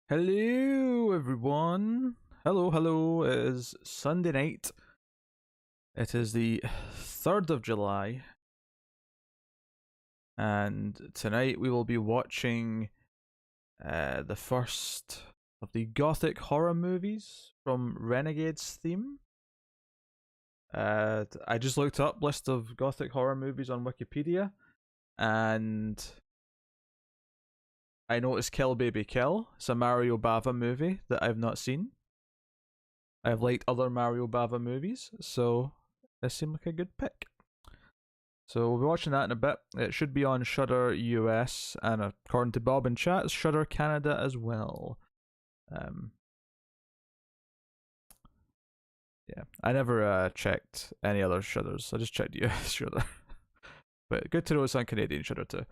Hello, everyone. Hello. It is Sunday night. It is the 3rd of July, and tonight we will be watching the first of the Gothic horror movies from Renegade's theme. I just looked up list of Gothic horror movies on Wikipedia, and I noticed Kill Baby Kill. It's a Mario Bava movie that I've not seen. I've liked other Mario Bava movies, so this seemed like a good pick. So we'll be watching that in a bit. It should be on Shudder US, and according to Bob in chat, it's Shudder Canada as well. Um, yeah, I never checked any other Shudders. I just checked US Shudder. But good to know it's on Canadian Shudder too.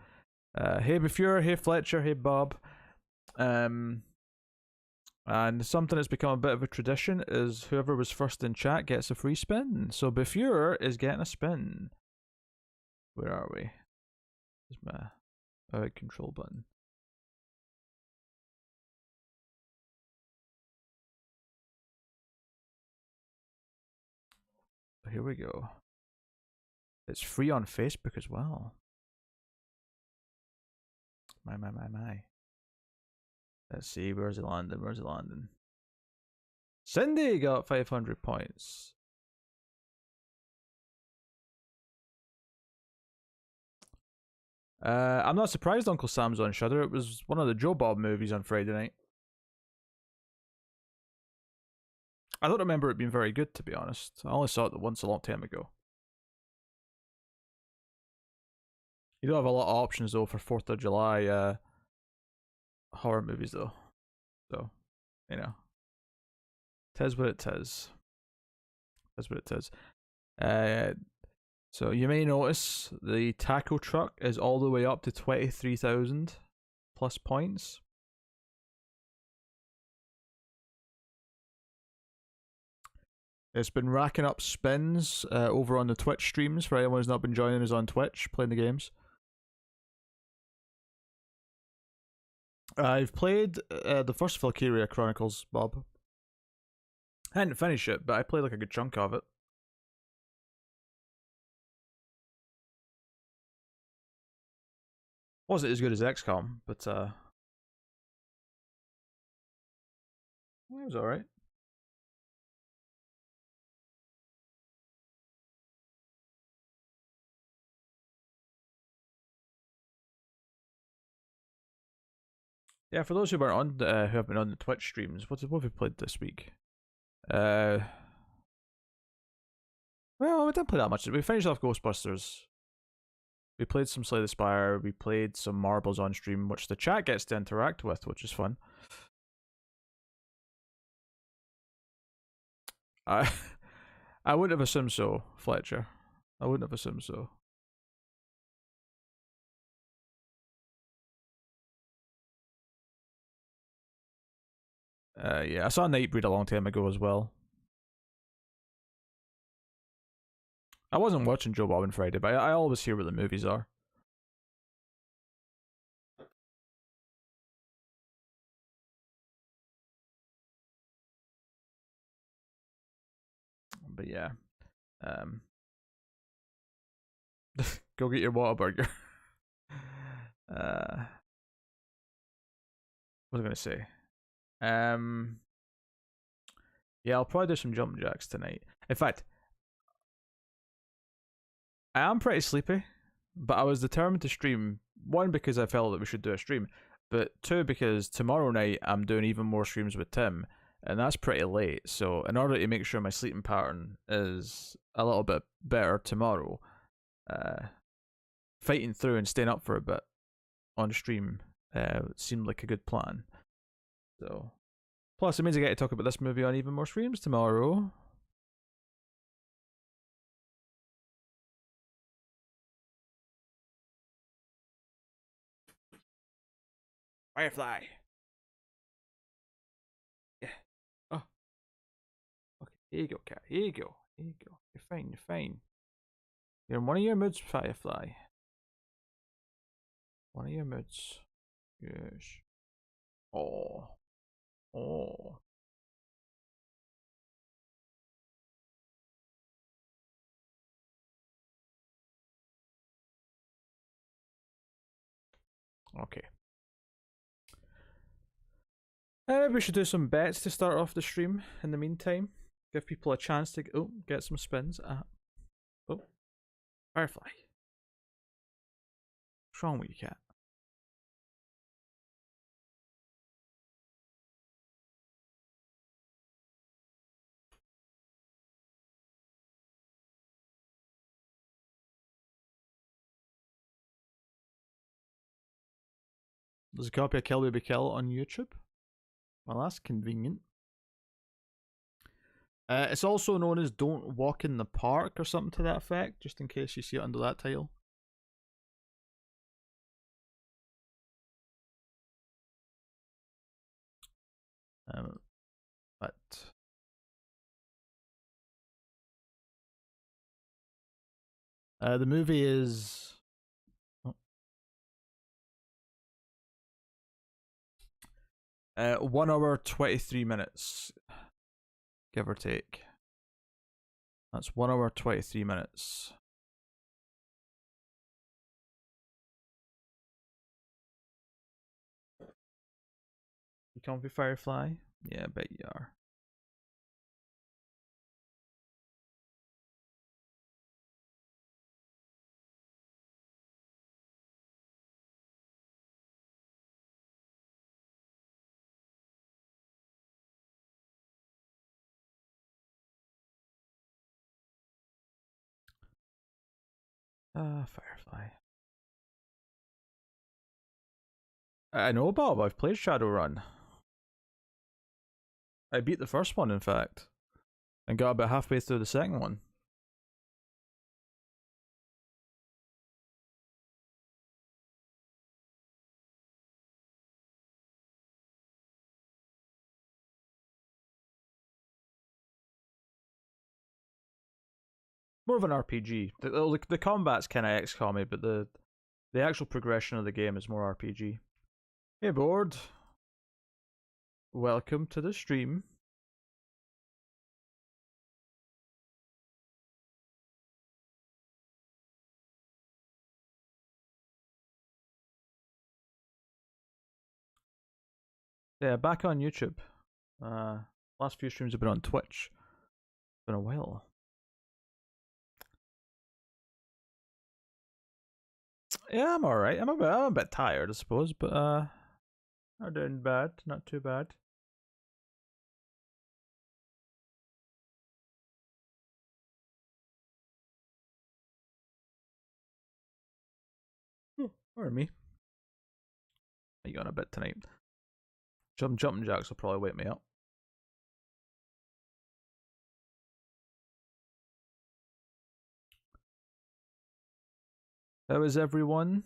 Hey Befure, hey Fletcher, hey Bob. And something that's become a bit of a tradition is whoever was first in chat gets a free spin. So Befure is getting a spin. Where are we? Where's my control button? Here we go. It's free on Facebook as well. My. Let's see, where's it landing? Cindy got 500 points. I'm not surprised Uncle Sam's on Shudder. It was one of the Joe Bob movies on Friday night. I don't remember it being very good, to be honest. I only saw it once a long time ago. You don't have a lot of options though for 4th of July horror movies though. So, you know. Tis what it tis. Tis what it tis. So you may notice the taco truck is all the way up to 23,000 plus points. It's been racking up spins over on the Twitch streams for anyone who's not been joining us on Twitch playing the games. I've played the first Valkyria Chronicles, Bob. I didn't finish it, but I played like a good chunk of it. Wasn't as good as XCOM, but it was alright. Yeah, for those who weren't on, who have been on the Twitch streams, what have we played this week? Well, we didn't play that much. We finished off Ghostbusters. We played some Slay the Spire. We played some Marbles on stream, which the chat gets to interact with, which is fun. I I wouldn't have assumed so, Fletcher. I wouldn't have assumed so. Yeah, I saw Nightbreed a long time ago as well. I wasn't watching Joe Bob on Friday, but I always hear what the movies are. But yeah, um, go get your Whataburger. What was I gonna say? Um, yeah, I'll probably do some jump jacks tonight. In fact, I am pretty sleepy, but I was determined to stream. One, because I felt that we should do a stream, but two, because tomorrow night I'm doing even more streams with Tim, and that's pretty late. So, in order to make sure my sleeping pattern is a little bit better tomorrow, uh, fighting through and staying up for a bit on stream seemed like a good plan. So, plus it means I get to talk about this movie on even more streams tomorrow. Firefly. Yeah. Oh. Okay. Here you go, cat. Here you go. Here you go. You're fine. You're fine. You're in one of your moods, Firefly. One of your moods. Yes. Oh. Oh. Okay. Maybe we should do some bets to start off the stream in the meantime. Give people a chance to get some spins. Oh, Firefly. What's wrong with you, cat? There's a copy of Kill Baby Kill on YouTube. Well, that's convenient. It's also known as Don't Walk in the Park or something to that effect, just in case you see it under that title. But the movie is 1 hour 23 minutes, give or take. That's 1 hour 23 minutes. You comfy, Firefly? Yeah, I bet you are. Firefly. I know Bob. I've played Shadowrun. I beat the first one, in fact, and got about halfway through the second one. More of an RPG. The combat's kind of XCOM-y, but the actual progression of the game is more RPG. Hey, board. Welcome to the stream. Yeah, back on YouTube. Last few streams have been on Twitch. It's been a while. Yeah, I'm alright. I'm a bit tired, I suppose, but not doing bad. Not too bad. Pardon me. Are you on a bit tonight? Jumping jacks will probably wake me up. How is everyone?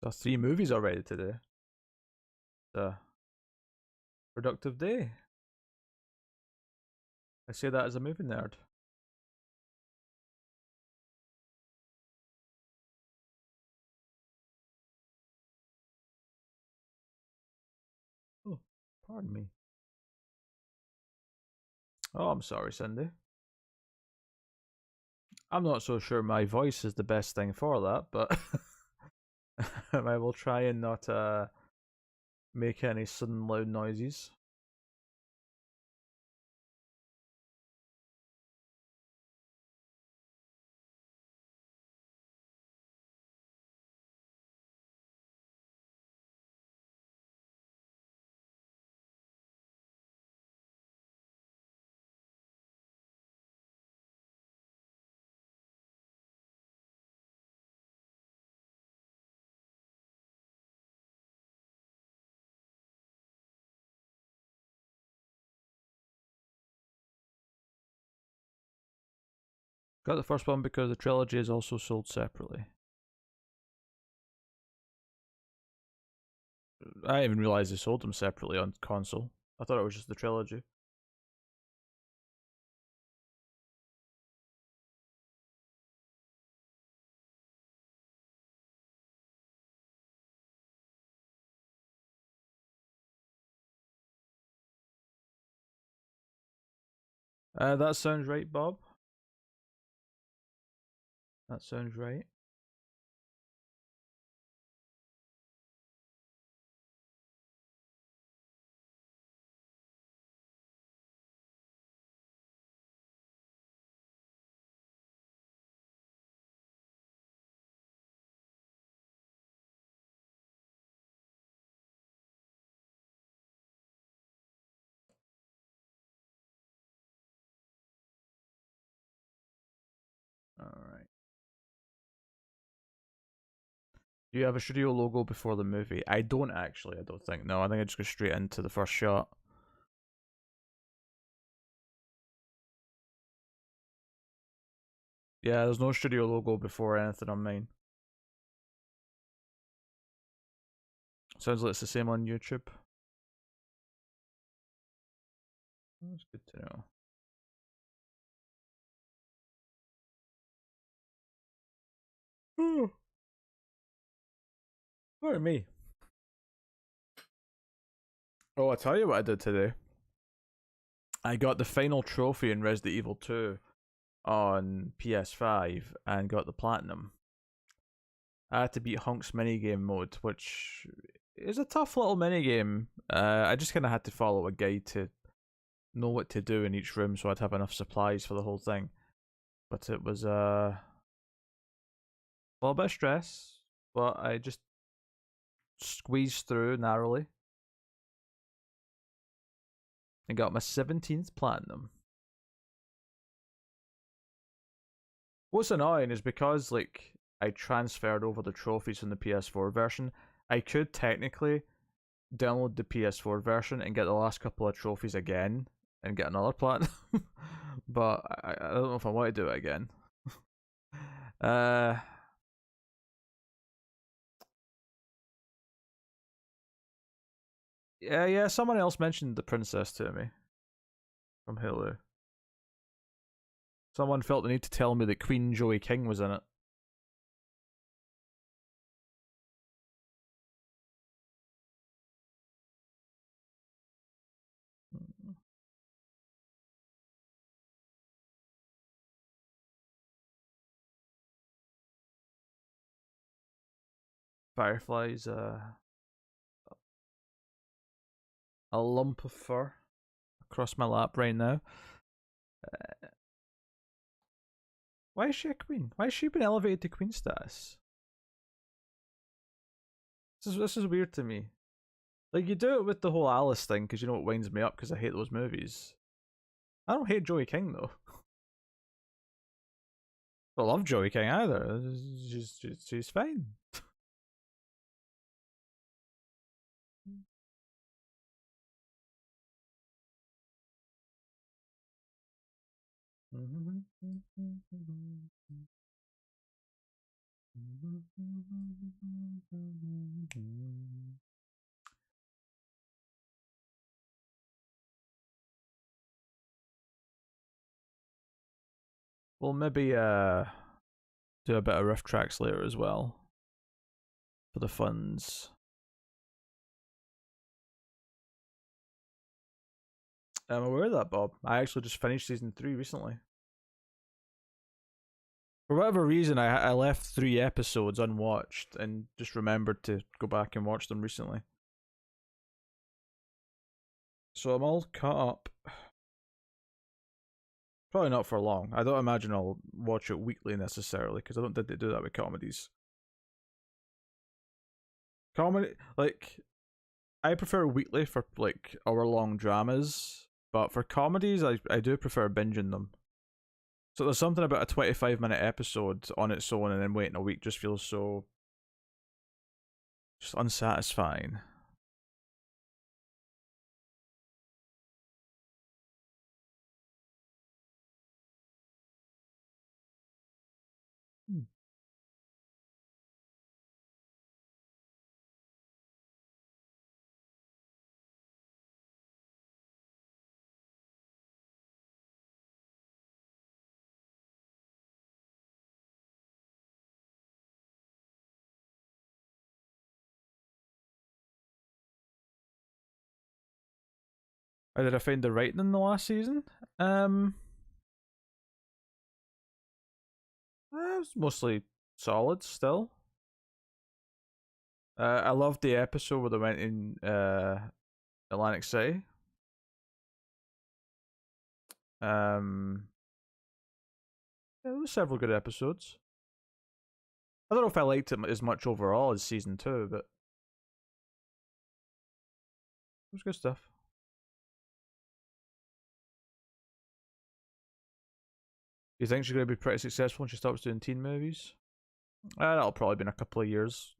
That's 3 movies already today. It's a productive day. I say that as a movie nerd. Oh, pardon me. Oh, I'm sorry, Cindy. I'm not so sure my voice is the best thing for that, but I will try and not make any sudden loud noises. Got the first one because the trilogy is also sold separately. I didn't even realize they sold them separately on console. I thought it was just the trilogy. That sounds right, Bob. That sounds right. Alright. Do you have a studio logo before the movie? I don't actually, I don't think. No, I think I just go straight into the first shot. Yeah, there's no studio logo before anything on mine. Sounds like it's the same on YouTube. That's good to know. Pardon me. Oh, I'll tell you what I did today. I got the final trophy in Resident Evil 2 on PS5 and got the platinum. I had to beat Hunk's minigame mode, which is a tough little minigame. I just kind of had to follow a guide to know what to do in each room so I'd have enough supplies for the whole thing. But it was a little bit of stress, but I just squeezed through narrowly and got my 17th platinum. What's annoying is because like I transferred over the trophies from the PS4 version, I could technically download the PS4 version and get the last couple of trophies again and get another platinum. But I don't know if I want to do it again. uh yeah, someone else mentioned the princess to me from Halo. Someone felt the need to tell me that Queen Joey King was in it. Firefly's a lump of fur across my lap right now. Why is she a queen? Why has she been elevated to queen status? This is weird to me. Like you do it with the whole Alice thing because you know it winds me up because I hate those movies. I don't hate Joey King though. I love Joey King either. She's fine. We'll maybe do a bit of riff tracks later as well for the funds. I'm aware of that, Bob. I actually just finished season 3 recently. For whatever reason, I left 3 episodes unwatched and just remembered to go back and watch them recently. So I'm all caught up. Probably not for long. I don't imagine I'll watch it weekly necessarily because I don't think they do that with comedies. Comedy, like, I prefer weekly for like hour-long dramas, but for comedies, I do prefer binging them. So there's something about a 25-minute episode on its own and then waiting a week just feels so just unsatisfying. Hmm. How did I find the writing in the last season? It was mostly solid still. I loved the episode where they went in Atlantic City. Um, yeah, there were several good episodes. I don't know if I liked it as much overall as season two, but it was good stuff. You think she's going to be pretty successful when she stops doing teen movies? That'll probably be in a couple of years.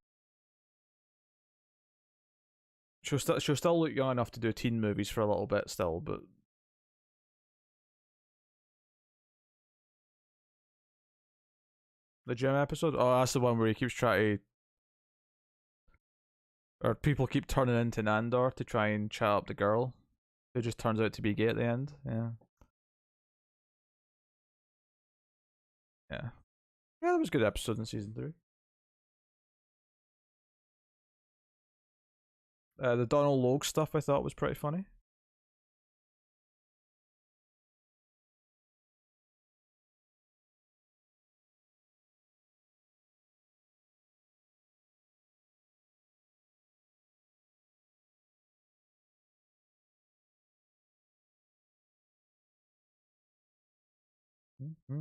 She'll still look young enough to do teen movies for a little bit still, but the gym episode. Oh, that's the one where he keeps trying to, or people keep turning into Nandor to try and chat up the girl, who just turns out to be gay at the end. Yeah, yeah, yeah. That was a good episode in season three. The Donald Logue stuff I thought was pretty funny. In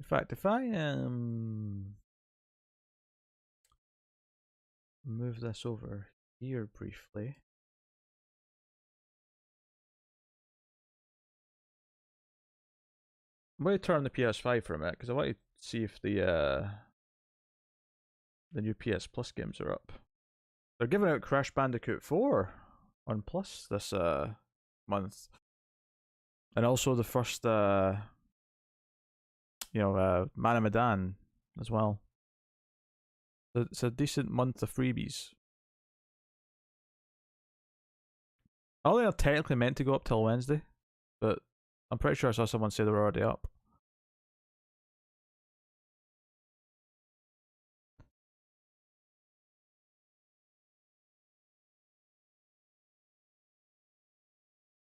fact, if I move this over here briefly, I'm going to turn on the PS5 for a minute because I want to see if the new PS Plus games are up. They're giving out Crash Bandicoot 4 on Plus this month, and also the first Man of Medan as well. It's a decent month of freebies. I don't think they're technically meant to go up till Wednesday, but I'm pretty sure I saw someone say they're already up.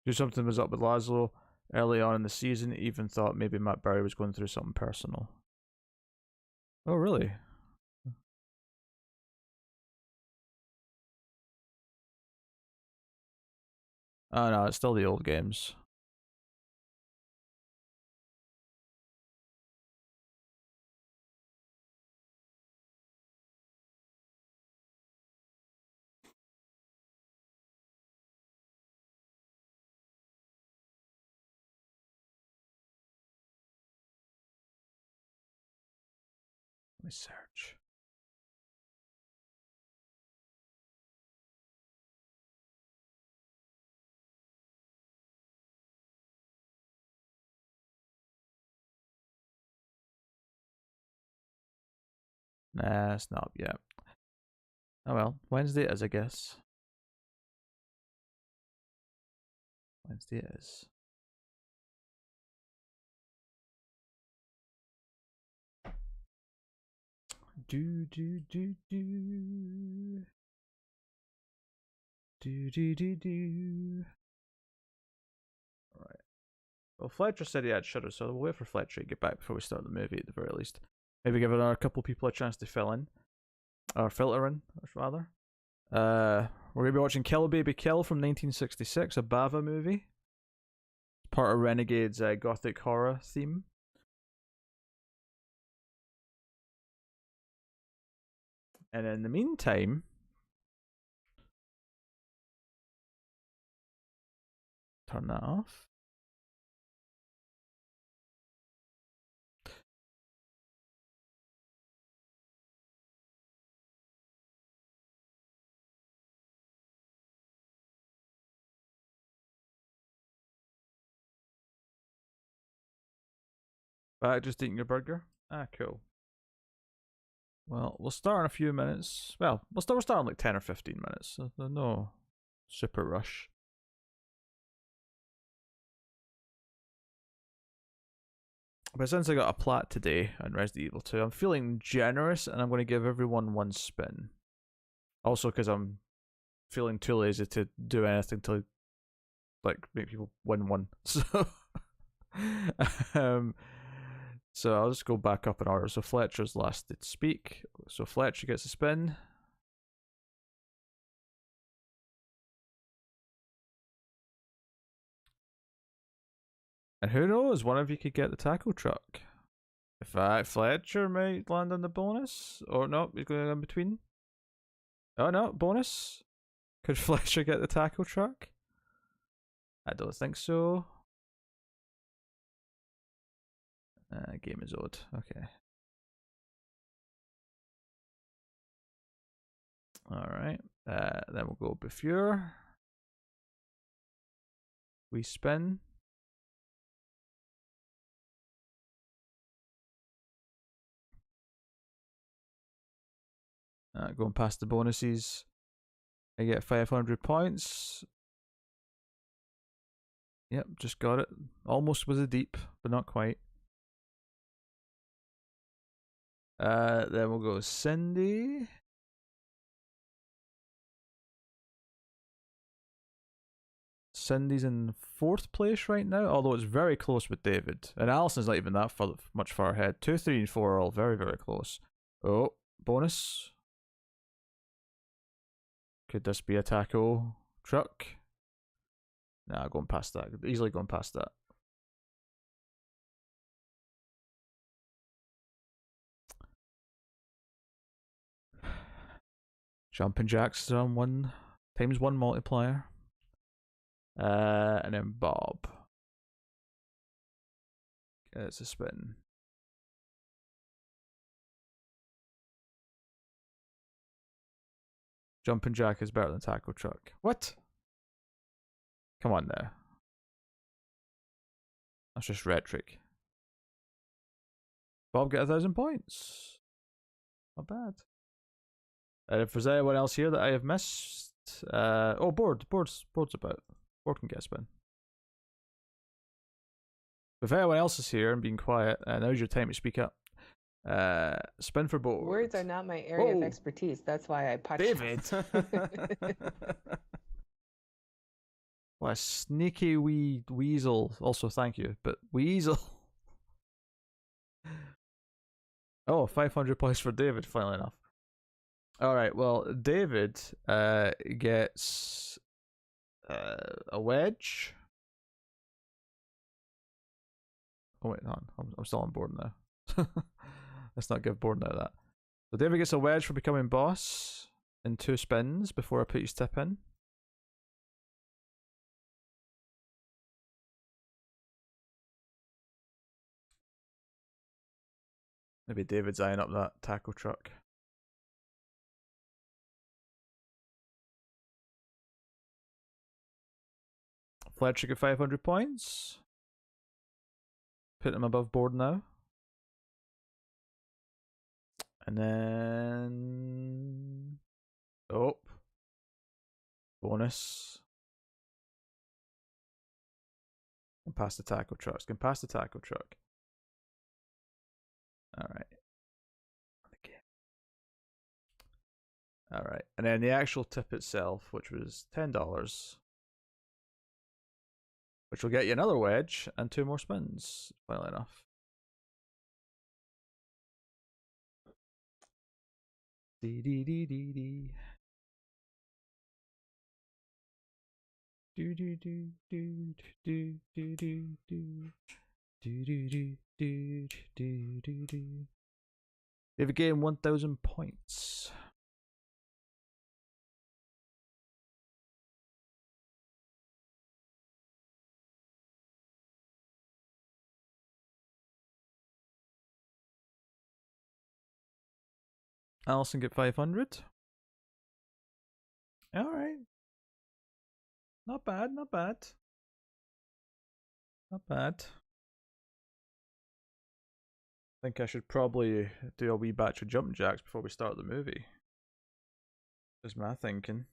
Do something was up with Laszlo early on in the season. Even thought maybe Matt Berry was going through something personal. Oh, really? Oh no, it's still the old games. Let me search. Nah, it's not up yet. Oh well, Wednesday it is, I guess. Wednesday it is. Do. Do. Alright. Well, Fletcher said he had shutter, so we'll wait for Fletcher to get back before we start the movie at the very least. Maybe give another couple people a chance to fill in. Or filter in, rather. We're going to be watching Kill Baby Kill from 1966, a Bava movie. It's part of Renegade's Gothic horror theme. And in the meantime, turn that off. Back just eating your burger? Ah, cool. Well, we'll start in a few minutes. Well, we'll start in like 10 or 15 minutes. So there's no super rush. But since I got a plat today on Resident Evil 2, I'm feeling generous and I'm going to give everyone one spin. Also, because I'm feeling too lazy to do anything to like make people win one. Um, so I'll just go back up in order. So Fletcher's last to speak. So Fletcher gets a spin. And who knows, one of you could get the tackle truck. In fact, Fletcher might land on the bonus. Or no, he's going in between. Oh no, bonus. Could Fletcher get the tackle truck? I don't think so. Game is old. Okay. Alright. Then we'll go before. We spin. Going past the bonuses. I get 500 points. Yep, just got it. Almost was a deep, but not quite. Then we'll go Cindy. Cindy's in 4th place right now, although it's very close with David. And Alison's not even that much far ahead. 2, 3, and 4 are all very, very close. Oh, bonus. Could this be a taco truck? Nah, going past that. Easily going past that. Jumping jacks on 1 times 1 multiplier. And then Bob. It's a spin. Jumping jack is better than taco truck. What? Come on now. That's just rhetoric. Bob get 1,000 points. Not bad. And if there's anyone else here that I have missed, oh, board's about. Board can get a spin. If anyone else is here and being quiet, now's your time to speak up. Spin for board. Words are not my area of expertise. That's why I podcast. David. What a sneaky wee weasel. Also, thank you, but weasel. Oh, 500 points for David, funnily enough. Alright, well, David gets a wedge. Oh, wait, on. I'm still on board now. Let's not give board now that. So David gets a wedge for becoming boss in 2 spins before I put his tip in. Maybe David's eyeing up that taco truck. Fletcher get 500 points. Put him above board now. And then... Oh. Bonus. Can pass the taco truck. Can pass the taco truck. Alright. Okay. Alright. And then the actual tip itself, which was $10. Which will get you another wedge and 2 more spins, funnily enough. Dee dee dee dee dee. Do do do do do do do do do do do do do do do. They've gained 1,000 points. Alison get 500. Alright. Not bad, not bad. Not bad. think I should probably do a wee batch of jumping jacks before we start the movie. Is my thinking.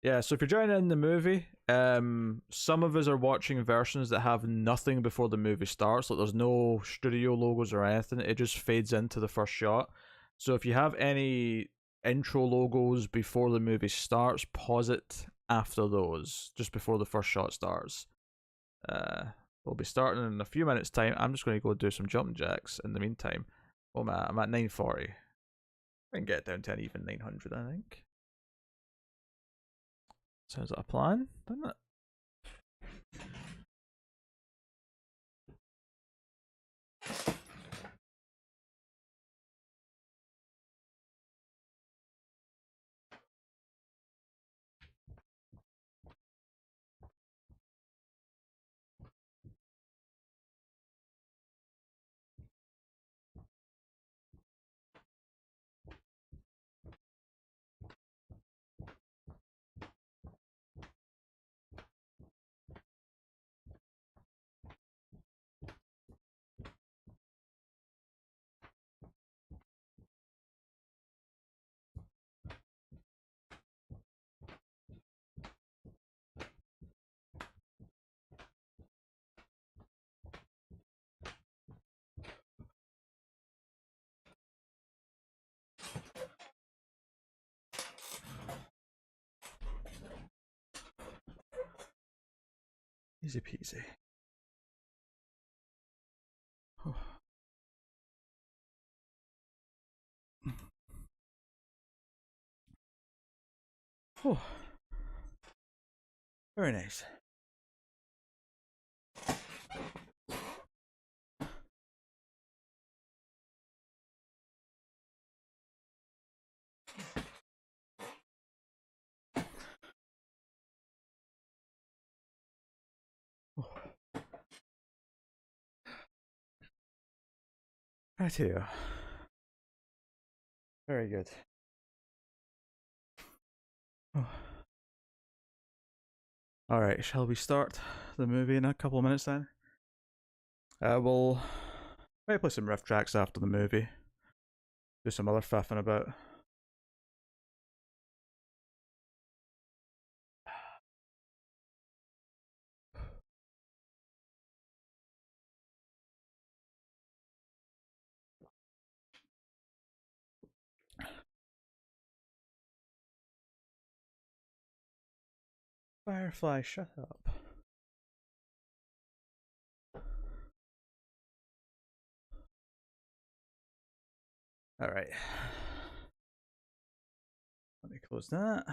Yeah, so if you're joining in the movie, some of us are watching versions that have nothing before the movie starts. Like there's no studio logos or anything. It just fades into the first shot. So if you have any intro logos before the movie starts, pause it after those, just before the first shot starts. We'll be starting in a few minutes' time. I'm just going to go do some jumping jacks in the meantime. Oh man, I'm at 940. I can get down to an even 900, I think. Sounds like a plan, doesn't it? Easy peasy. Oh. Oh. Very nice. Oh. Right here. Very good. Oh. Alright, shall we start the movie in a couple of minutes then? We'll maybe play some riff tracks after the movie. Do some other faffing about. Firefly, shut up. Alright. Let me close that.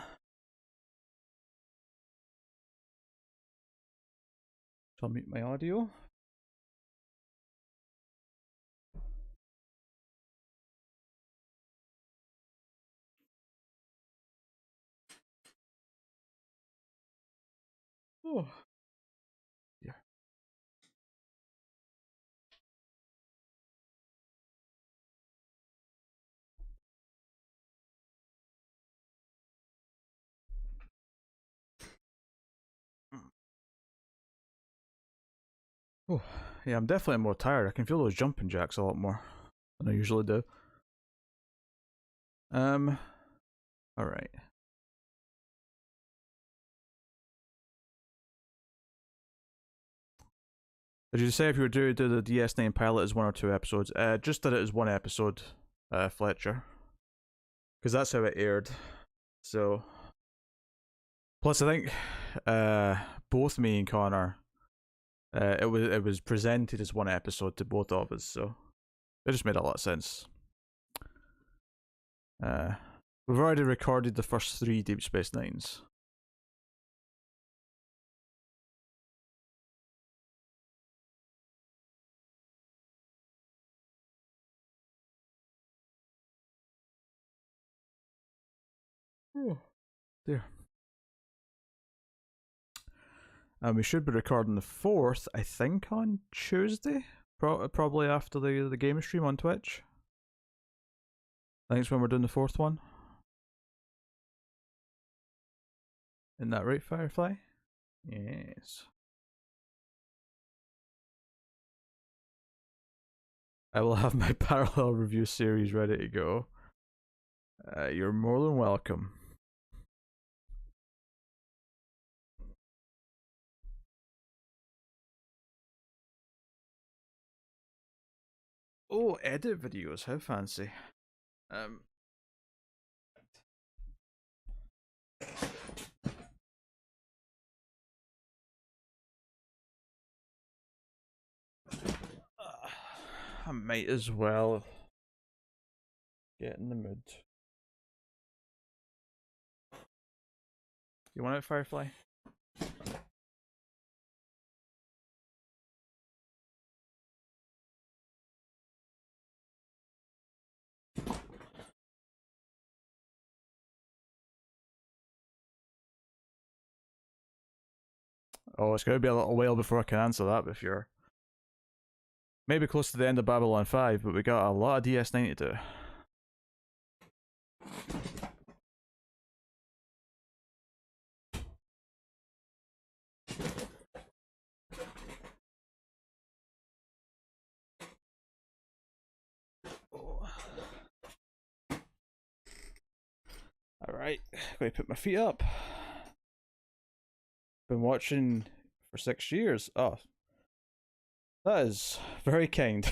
I'll mute my audio. Oh. Yeah. Oh, yeah, I'm definitely more tired. I can feel those jumping jacks a lot more than I usually do. Alright. Did you say if you were to do the DS9 pilot as one or two episodes? Just did it as one episode, Fletcher. Because that's how it aired. So. Plus, I think both me and Connor, it was presented as one episode to both of us, so it just made a lot of sense. We've already recorded the first 3 Deep Space Nines. Oh, dear. And we should be recording the 4th, I think, on Tuesday. Probably after the game stream on Twitch. I think it's when we're doing the 4th one. Isn't that right, Firefly? Yes. I will have my parallel review series ready to go. You're more than welcome. Oh, edit videos, how fancy. Um, I might as well get in the mood. You want it, Firefly? Oh, it's going to be a little while before I can answer that, if you're maybe close to the end of Babylon 5, but we got a lot of DS9 to do. Alright, going to put my feet up. Been watching for 6 years. Oh, that is very kind.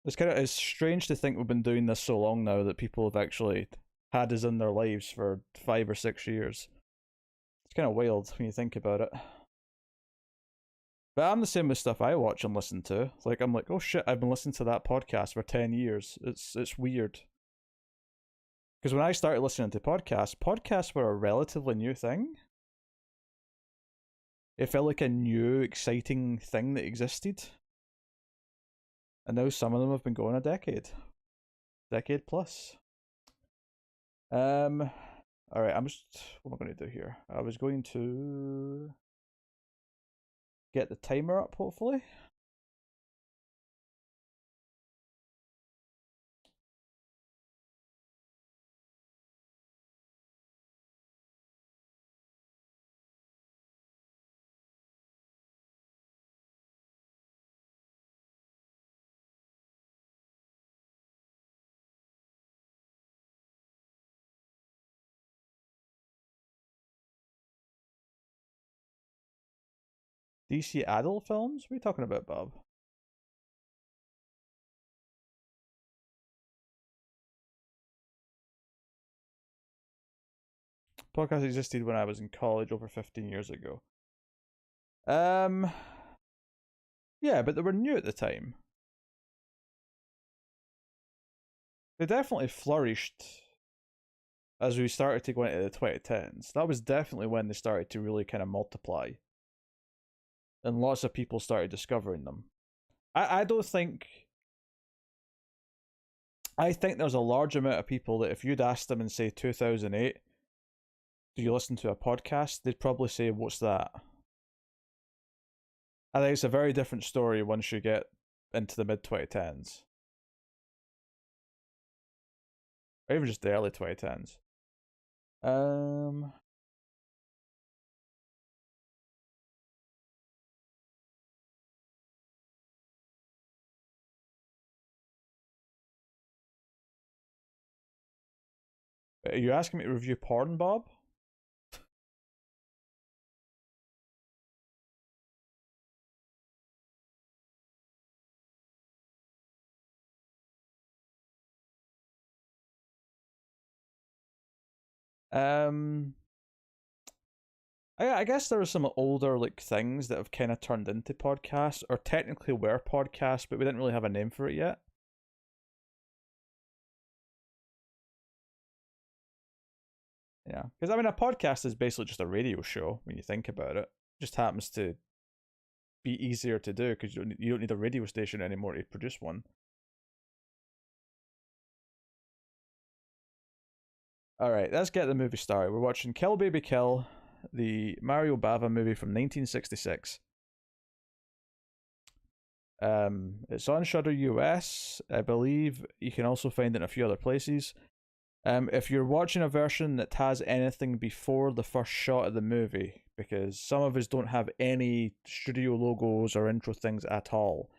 It's strange to think we've been doing this so long now that people have actually had us in their lives for 5 or 6 years. It's kind of wild when you think about it. But I'm the same with stuff I watch and listen to. Like I'm like, oh shit, I've been listening to that podcast for 10 years. It's weird. Because when I started listening to podcasts were a relatively new thing. It felt like a new, exciting thing that existed. And now some of them have been going a decade plus. All right. What am I going to do here? I was going to get the timer up, hopefully. DC adult films? What are you talking about, Bob? Podcast existed when I was in college over 15 years ago. Yeah, but they were new at the time. They definitely flourished as we started to go into the 2010s. That was definitely when they started to really kind of multiply. And lots of people started discovering them. I don't think. I think there's a large amount of people that if you'd asked them in, say, 2008, do you listen to a podcast? They'd probably say, what's that? I think it's a very different story once you get into the mid 2010s. Or even just the early 2010s. Are you asking me to review porn, Bob? Um, I guess there are some older like things that have kind of turned into podcasts, or technically were podcasts, but we didn't really have a name for it yet. Yeah, because I mean, a podcast is basically just a radio show when you think about it. It just happens to be easier to do because you don't need a radio station anymore to produce one. All right, let's get the movie started. We're watching Kill Baby Kill, the Mario Bava movie from 1966. It's on Shudder US, I believe. You can also find it in a few other places. If you're watching a version that has anything before the first shot of the movie, because some of us don't have any studio logos or intro things at all,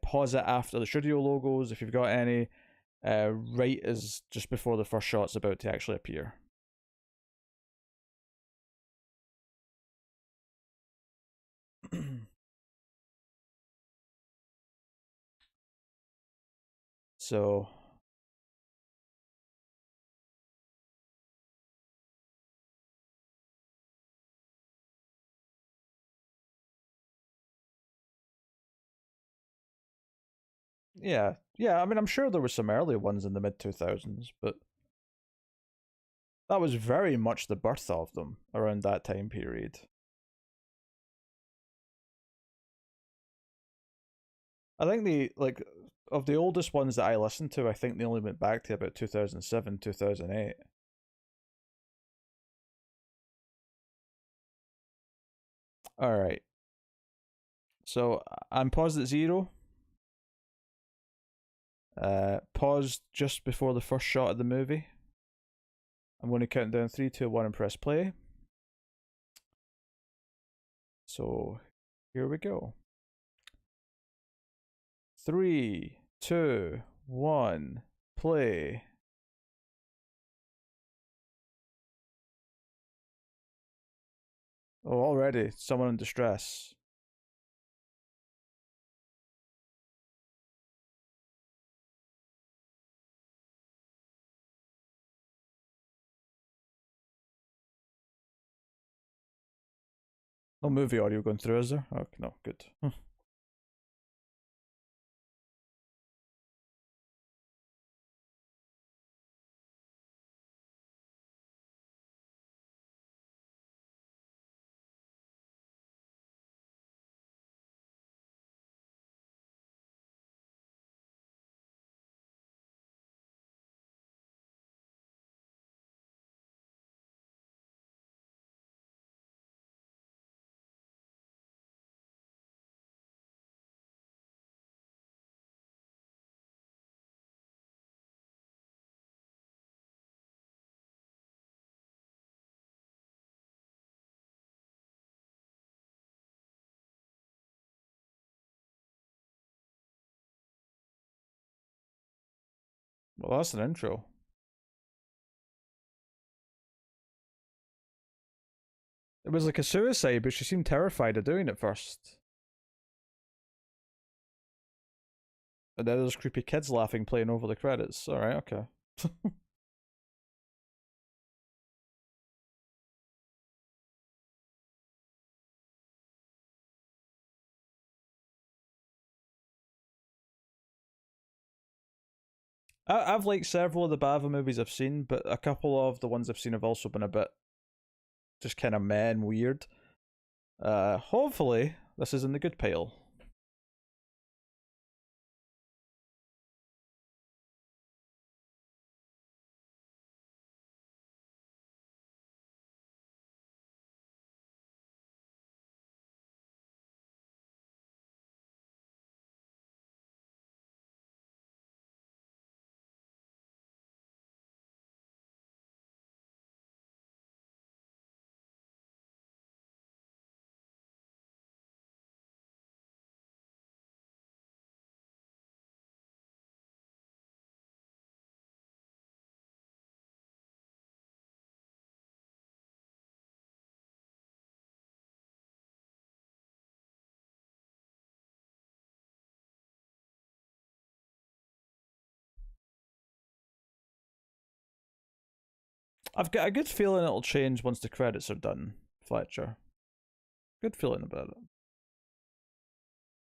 pause it after the studio logos if you've got any, right as just before the first shot's about to actually appear. So yeah. I mean, I'm sure there were some early ones in the mid 2000s, but that was very much the birth of them around that time period. I think of the oldest ones that I listened to, I think they only went back to about 2007, 2008. All right. So I'm paused at 0. Paused just before the first shot of the movie. I'm going to count down 3, 2, 1 and press play. So here we go. 3, 2, 1, play. Oh, already someone in distress. No movie audio going through, is there? Oh, no, good. Well, that's an intro. It was like a suicide, but she seemed terrified of doing it first. And then there's creepy kids laughing playing over the credits. Alright, okay. I've liked several of the Bava movies I've seen, but a couple of the ones I've seen have also been a bit just kind of meh and weird. Hopefully, this is in the good pile. I've got a good feeling it'll change once the credits are done, Fletcher. Good feeling about it.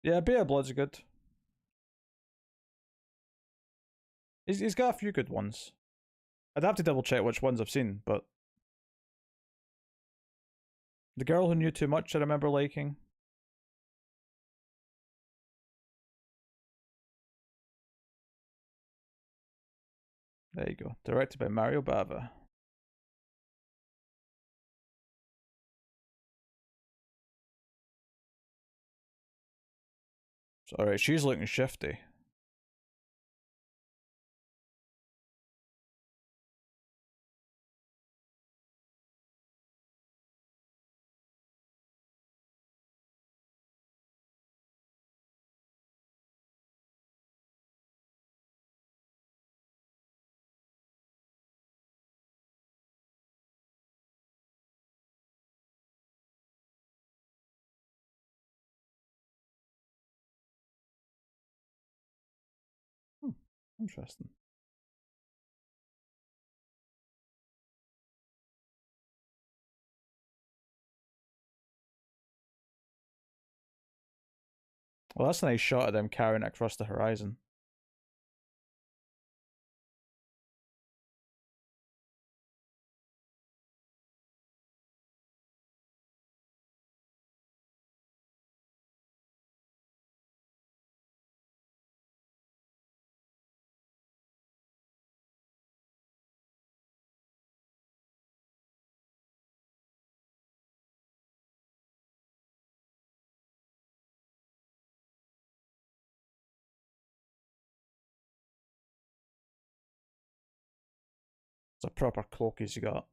Yeah, Bay of Blood's good. He's got a few good ones. I'd have to double check which ones I've seen, but The Girl Who Knew Too Much I remember liking. There you go. Directed by Mario Bava. Alright, she's looking shifty. Interesting. Well, that's a nice shot of them carrying it across the horizon. It's a proper cloak he's got.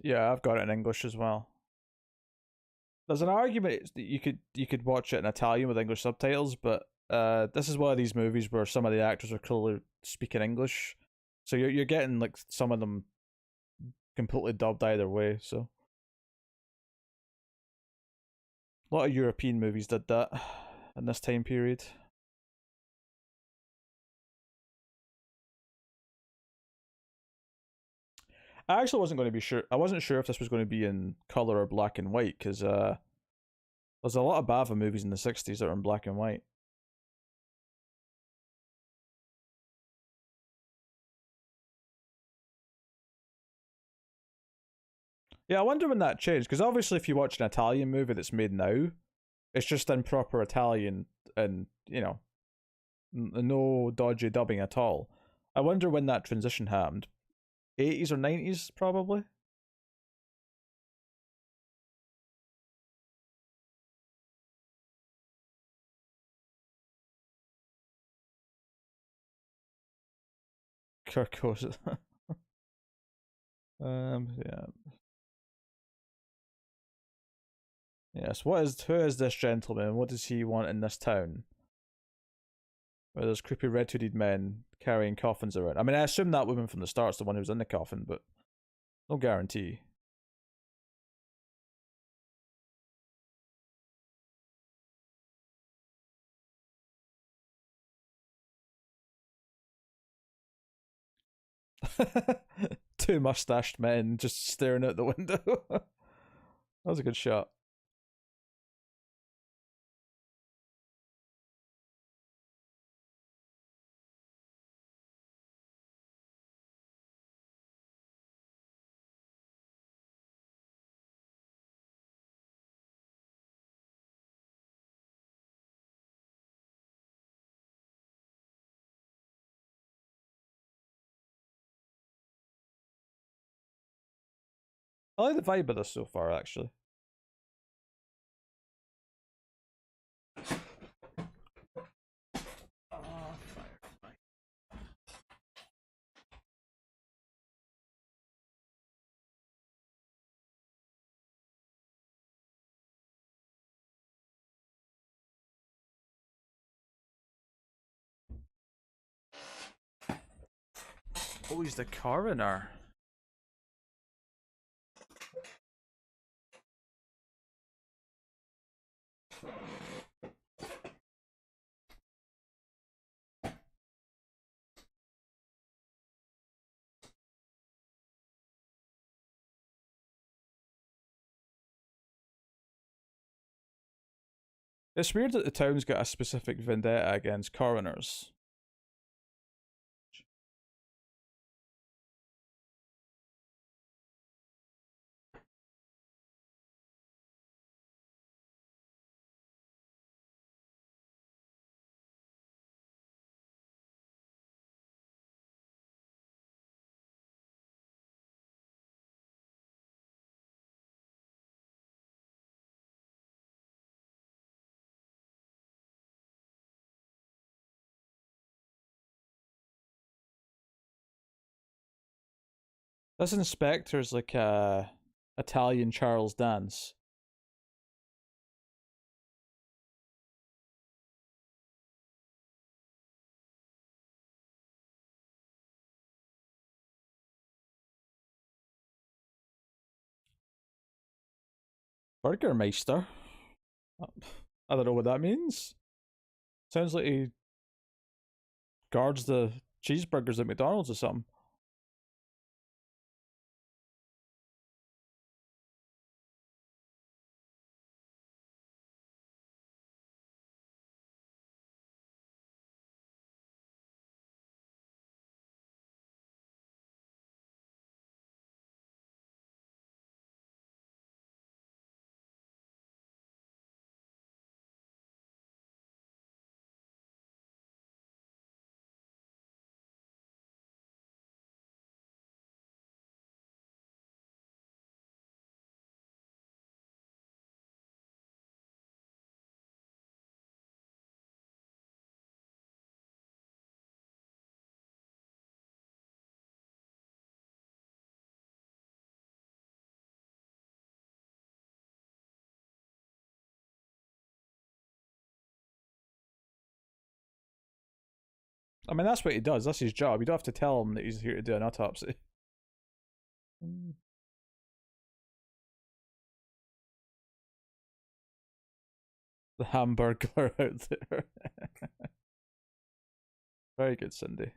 Yeah, I've got it in English as well. There's an argument that you could watch it in Italian with English subtitles, but this is one of these movies where some of the actors are clearly speaking English, so you're getting like some of them completely dubbed either way. So a lot of European movies did that in this time period. I actually wasn't going to be sure. I wasn't sure if this was going to be in color or black and white because there's a lot of Bava movies in the '60s that are in black and white. Yeah, I wonder when that changed because obviously, if you watch an Italian movie that's made now, it's just in proper Italian and no dodgy dubbing at all. I wonder when that transition happened. 80s or 90s, probably. Kirk goes. Yeah. Yes. Who is this gentleman? What does he want in this town? Where there's creepy red hooded men carrying coffins around. I mean, I assume that woman from the start's the one who's in the coffin, but no guarantee. Two mustached men just staring out the window. That was a good shot. I like the vibe of this so far, actually. Oh, he's the coroner. It's weird that the town's got a specific vendetta against coroners. This inspector's like a Italian Charles Dance. Burgermeister? I don't know what that means. Sounds like he guards the cheeseburgers at McDonald's or something. I mean, that's what he does. That's his job. You don't have to tell him that he's here to do an autopsy. The hamburger out there. Very good, Cindy.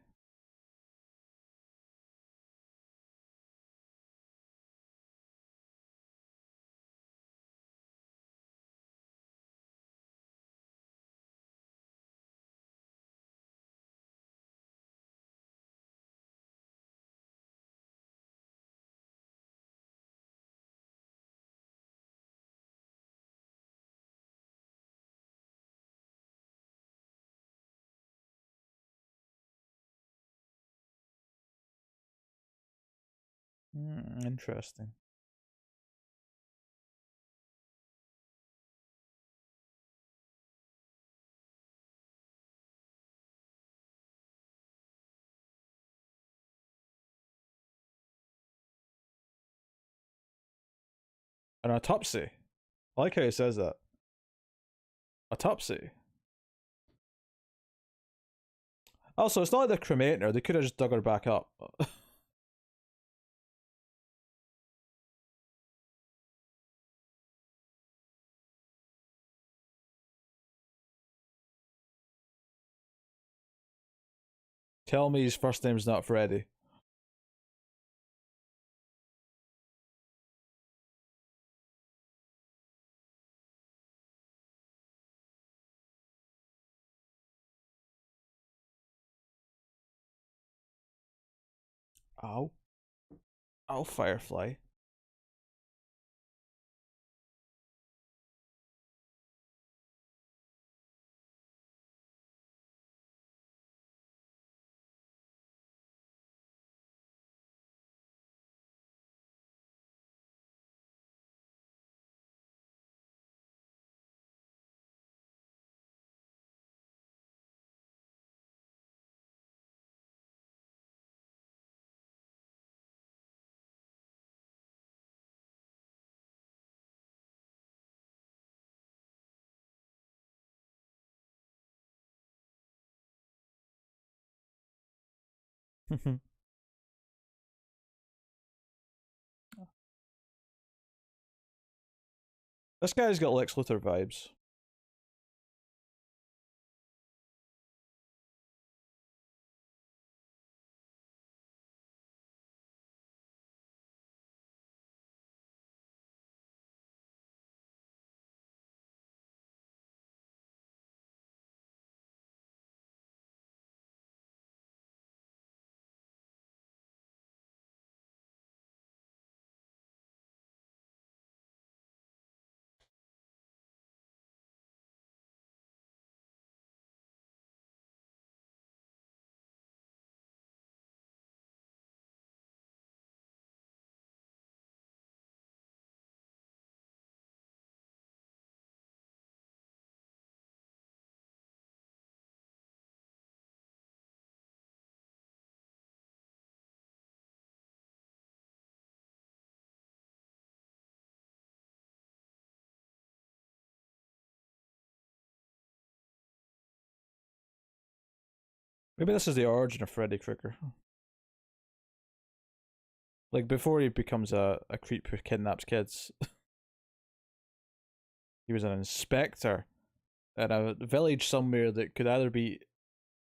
Interesting. An autopsy. I like how he says that. Autopsy. Also, it's not like they're cremating her. They could have just dug her back up. Tell me his first name's not Freddy. Ow. Ow, Firefly. This guy's got Lex Luthor vibes. Maybe this is the origin of Freddy Krueger. Like before he becomes a creep who kidnaps kids, he was an inspector in a village somewhere that could either be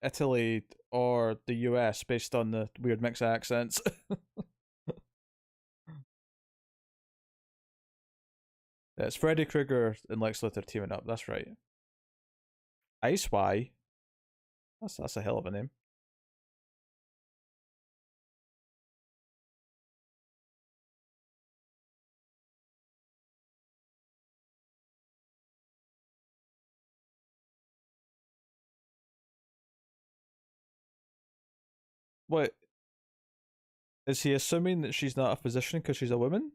Italy or the US based on the weird mix of accents. It's Freddy Krueger and Lex Luthor teaming up, that's right. Ice Y. That's a hell of a name. What is he assuming that she's not a physician because she's a woman?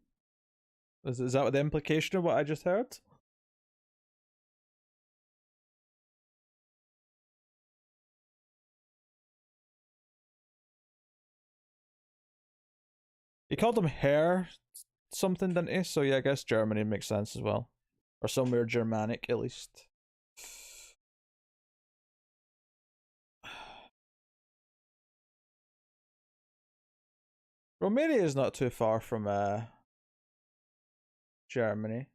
Is that the implication of what I just heard? He called him Herr something, didn't he? So yeah, I guess Germany makes sense as well, or somewhere Germanic at least. Romania is not too far from Germany.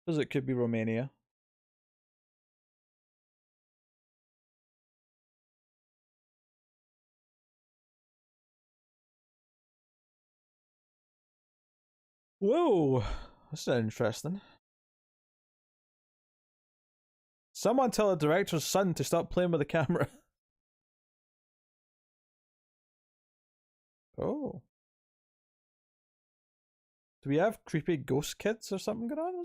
Because it could be Romania. Whoa, that's interesting. Someone tell the director's son to stop playing with the camera. Oh. Do we have creepy ghost kids or something going on?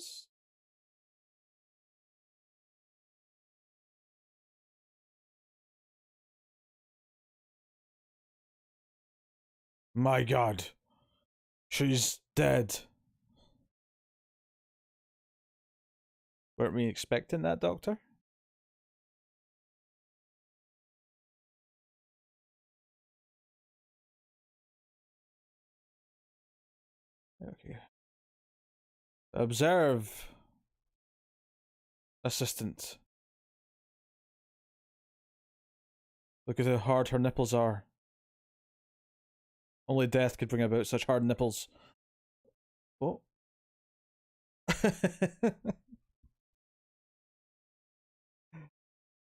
My god. She's dead. Weren't we expecting that, Doctor? Okay. Observe, assistant. Look at how hard her nipples are. Only death could bring about such hard nipples. Oh.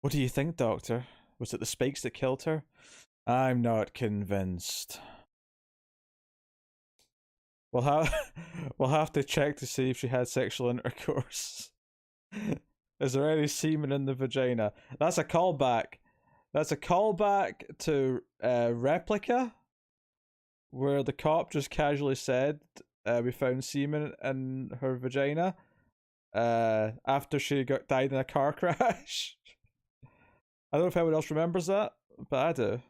What do you think, Doctor? Was it the spikes that killed her? I'm not convinced. We'll have we'll have to check to see if she had sexual intercourse. Is there any semen in the vagina? That's a callback. That's a callback to Replica, where the cop just casually said, "We found semen in her vagina." After she died in a car crash. I don't know if anyone else remembers that, but I do.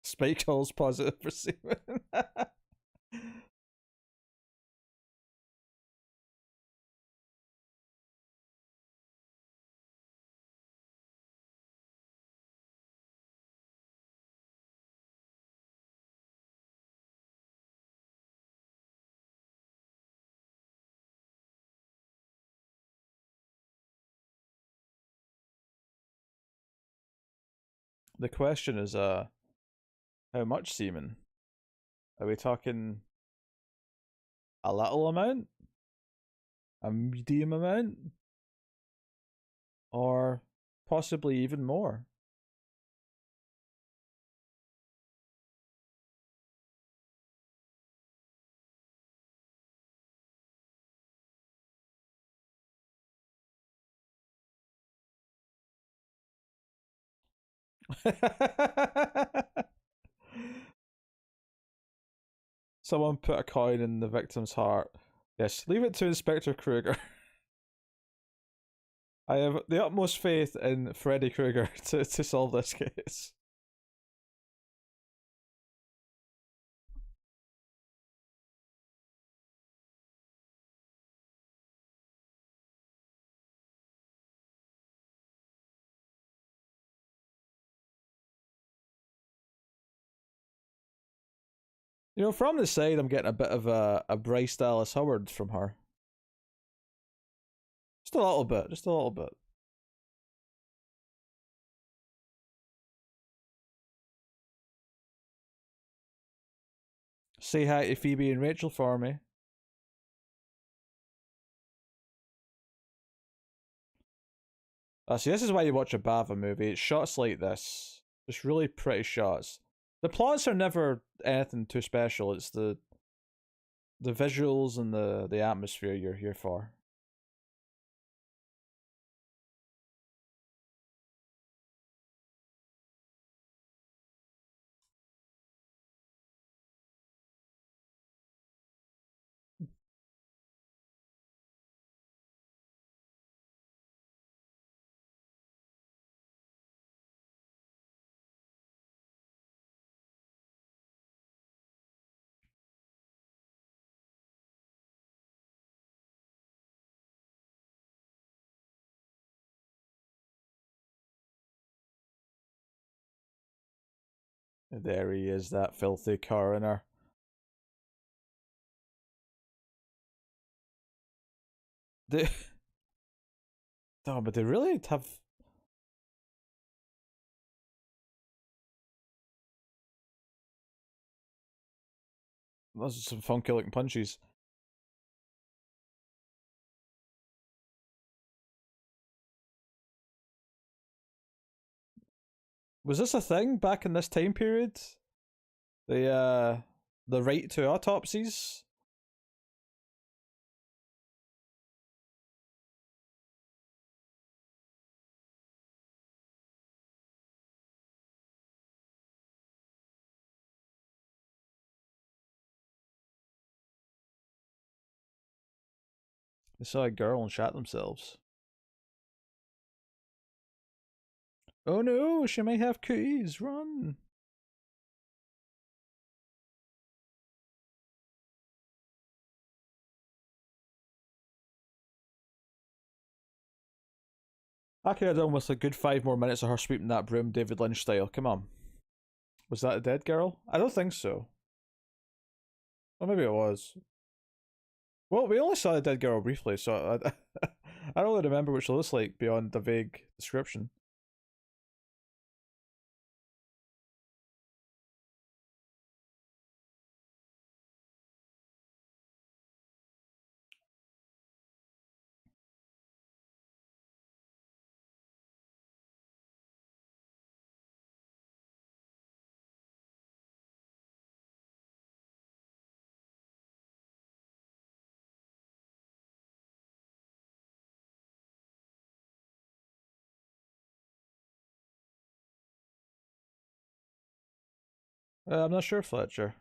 Spike Hall's positive for semen. The question is, how much semen? Are we talking a little amount, a medium amount, or possibly even more? Someone put a coin in the victim's heart. Yes, leave it to Inspector Krueger. I have the utmost faith in Freddy Krueger to solve this case. You know, from the side, I'm getting a bit of a Bryce Dallas Howard from her. Just a little bit. Just a little bit. Say hi to Phoebe and Rachel for me. See, this is why you watch a Bava movie. It's shots like this. Just really pretty shots. The plots are never anything too special. It's the visuals and the atmosphere you're here for. There he is, that filthy coroner. They, oh, but they really have. Those are some funky looking punches. Was this a thing back in this time period? The right to autopsies? They saw a girl and shot themselves. Oh no, she may have cooties. Run. I could have done with a good 5 more minutes of her sweeping that broom, David Lynch style. Come on. Was that a dead girl? I don't think so. Or maybe it was. Well, we only saw the dead girl briefly, so I don't really remember what she looks like beyond the vague description. I'm not sure, Fletcher.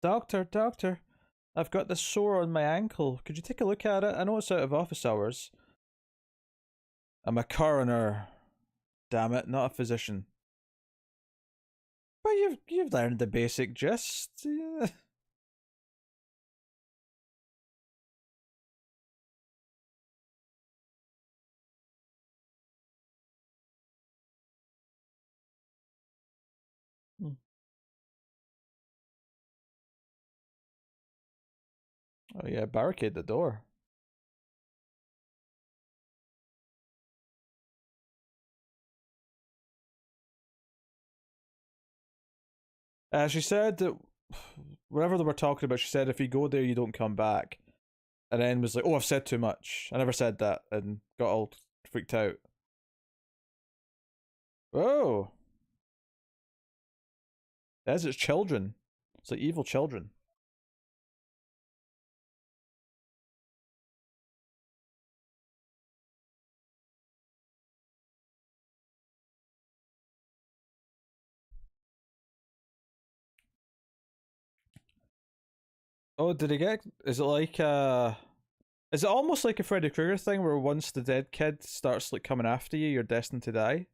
Doctor, doctor, I've got this sore on my ankle. Could you take a look at it? I know it's out of office hours. I'm a coroner. Damn it, not a physician. But you've learned the basic gist. Yeah. Hmm. Oh yeah, barricade the door. She said that whatever they were talking about, she said if you go there, you don't come back. And then was like, "Oh, I've said too much. I never said that," and got all freaked out. Oh, as it's children. It's like evil children. Oh, did he get? Is it like Is it almost like a Freddy Krueger thing where once the dead kid starts like coming after you, you're destined to die?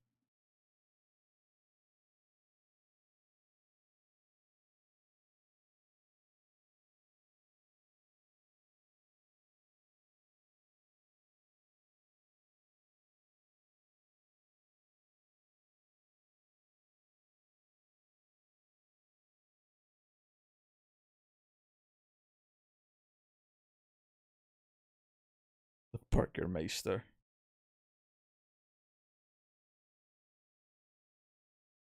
Burgermeister.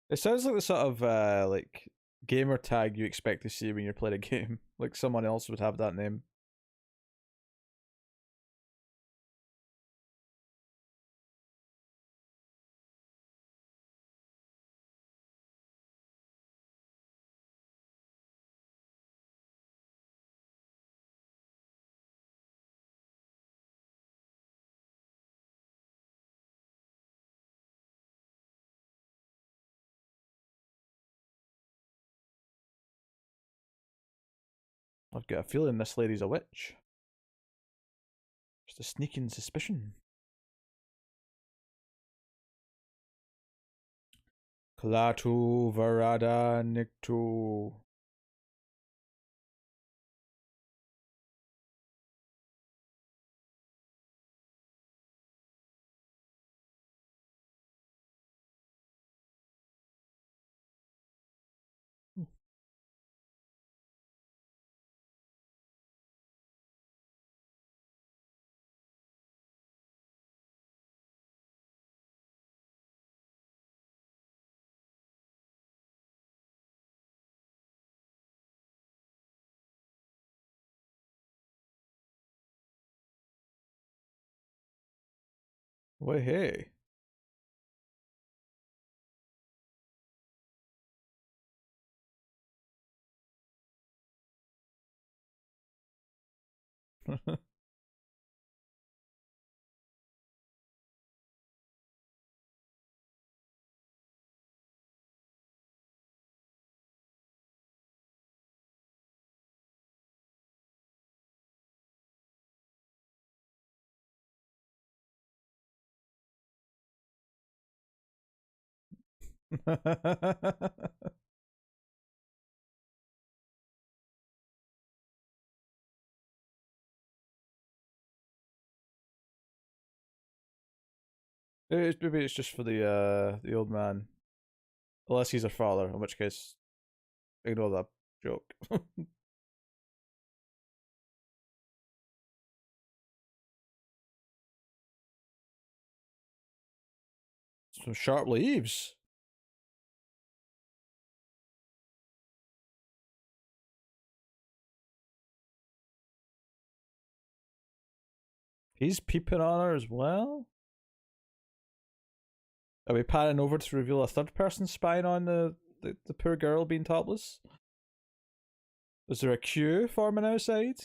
It sounds like the sort of like gamer tag you expect to see when you're playing a game. Like someone else would have that name. I've got a feeling this lady's a witch. Just a sneaking suspicion. Klaatu Varada Niktu. Wait, hey. Maybe it's just for the old man. Unless he's her father, in which case ignore that joke. Some sharp leaves. He's peeping on her as well. Are we panning over to reveal a third person spying on the poor girl being topless? Is there a queue forming outside?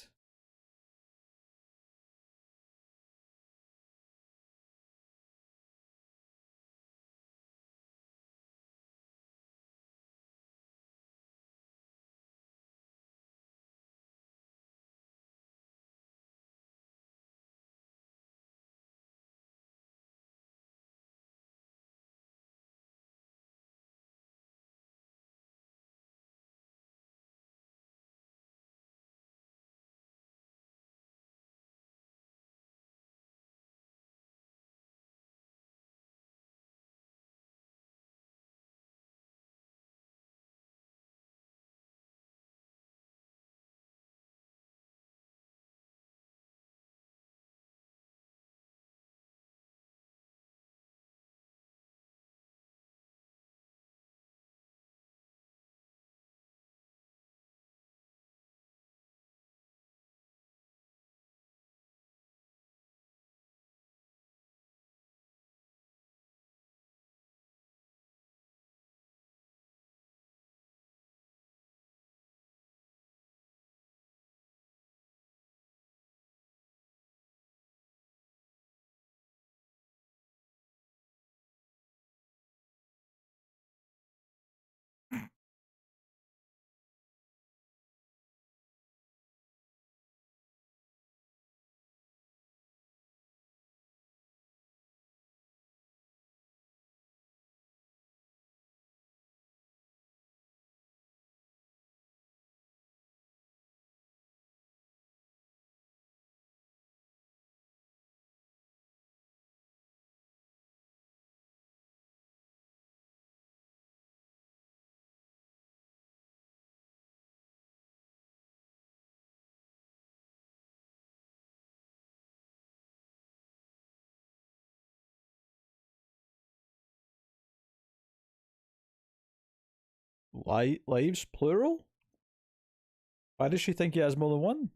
Lives plural? Why does she think he has more than one?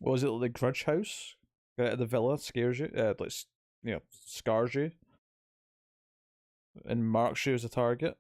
Was it the Grudge House? The villa scares you, like scars you, and marks you as a target.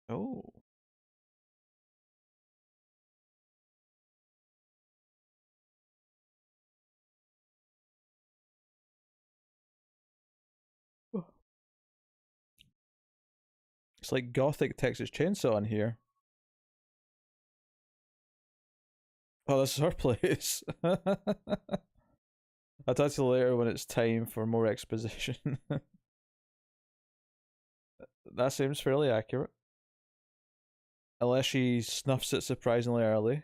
Oh. It's like Gothic Texas Chainsaw in here. Oh, this is her place. I'll talk to you later when it's time for more exposition. That seems fairly accurate. Unless she snuffs it surprisingly early.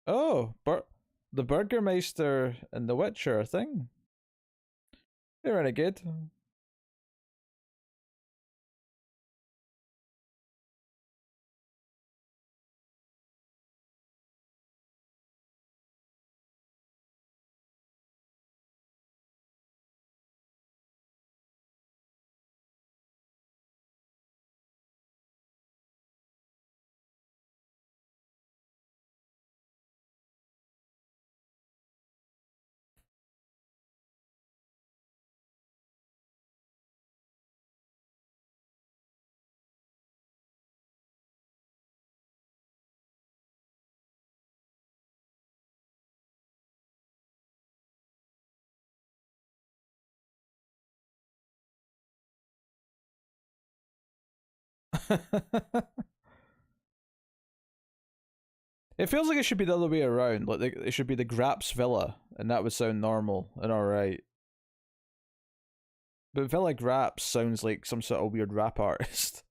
Oh, the Burgermeister and the Witcher thing. They're renegade. It feels like it should be the other way around. Like it should be the Graps Villa, and that would sound normal and alright. But Villa Graps sounds like some sort of weird rap artist.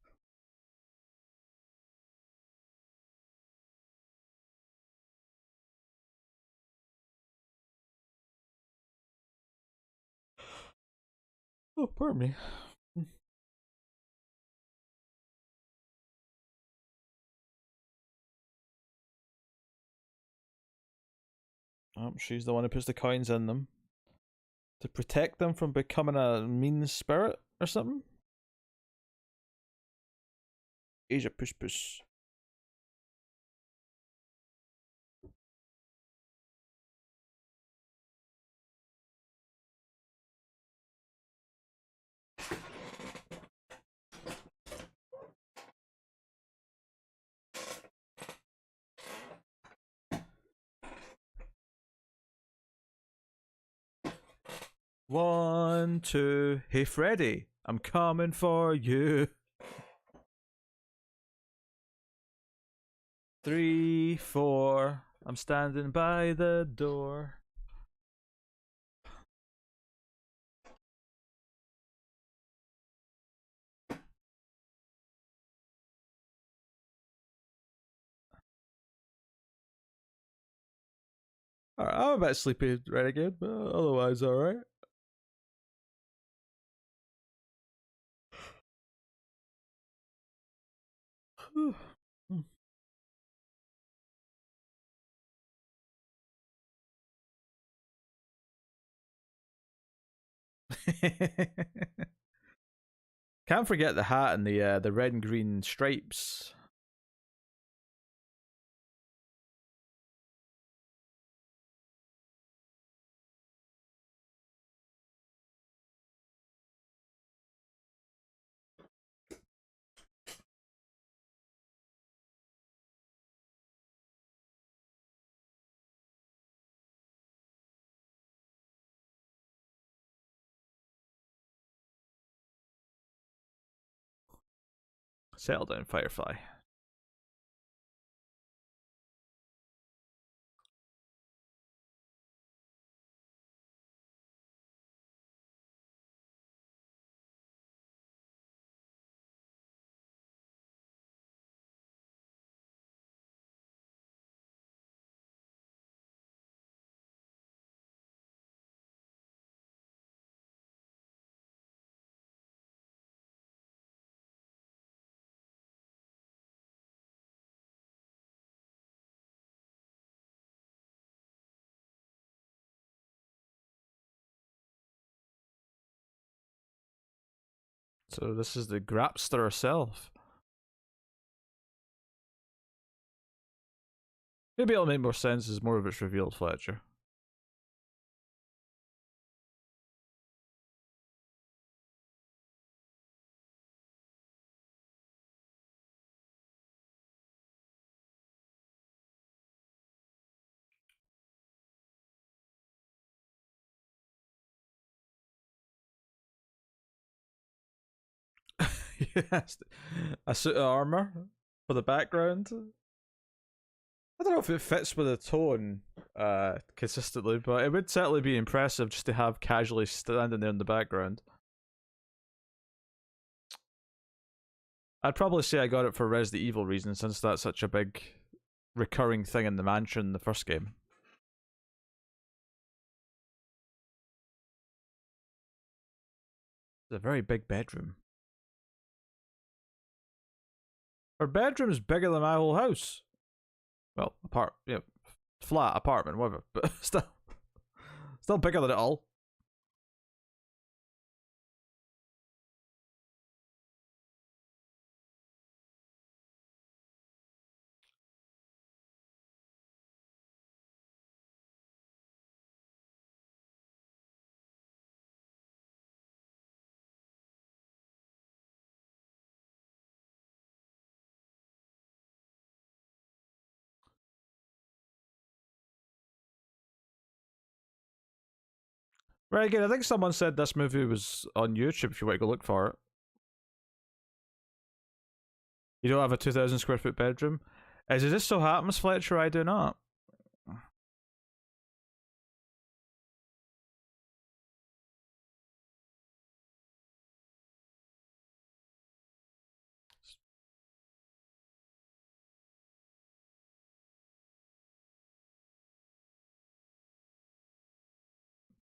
Oh, pardon me. Oh, she's the one who puts the coins in them to protect them from becoming a mean spirit or something. Asia push push. One, two, hey Freddy, I'm coming for you. 3, 4, I'm standing by the door. Alright, I'm a bit sleepy, renegade, but otherwise alright. Can't forget the hat and the red and green stripes. Settle down, Firefly. So this is the Grapster herself. Maybe it'll make more sense as more of it's revealed, Fletcher. Yes, a suit of armor for the background. I don't know if it fits with the tone consistently, but it would certainly be impressive just to have casually standing there in the background. I'd probably say I got it for Resident Evil reasons, since that's such a big recurring thing in the mansion in the first game. It's a very big bedroom. Her bedroom's bigger than my whole house. Well, flat, apartment, whatever, but still bigger than it all. Right, again, I think someone said this movie was on YouTube if you want to go look for it. You don't have a 2,000 square foot bedroom? As it just so happens, Fletcher, I do not.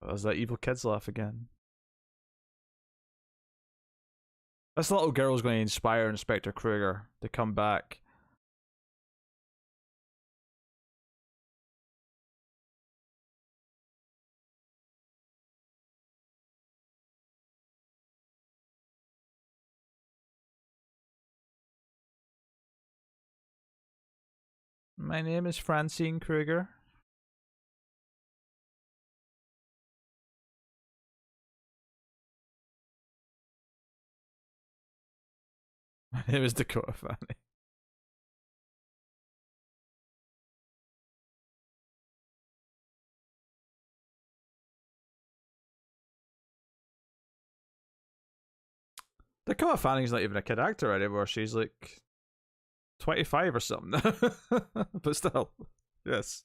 There's that evil kids laugh again. This little girl's going to inspire Inspector Kruger to come back. My name is Francine Kruger. My name is Dakota Fanny. Dakota Fanning's not even a kid actor anymore. She's like 25 or something. But still, yes.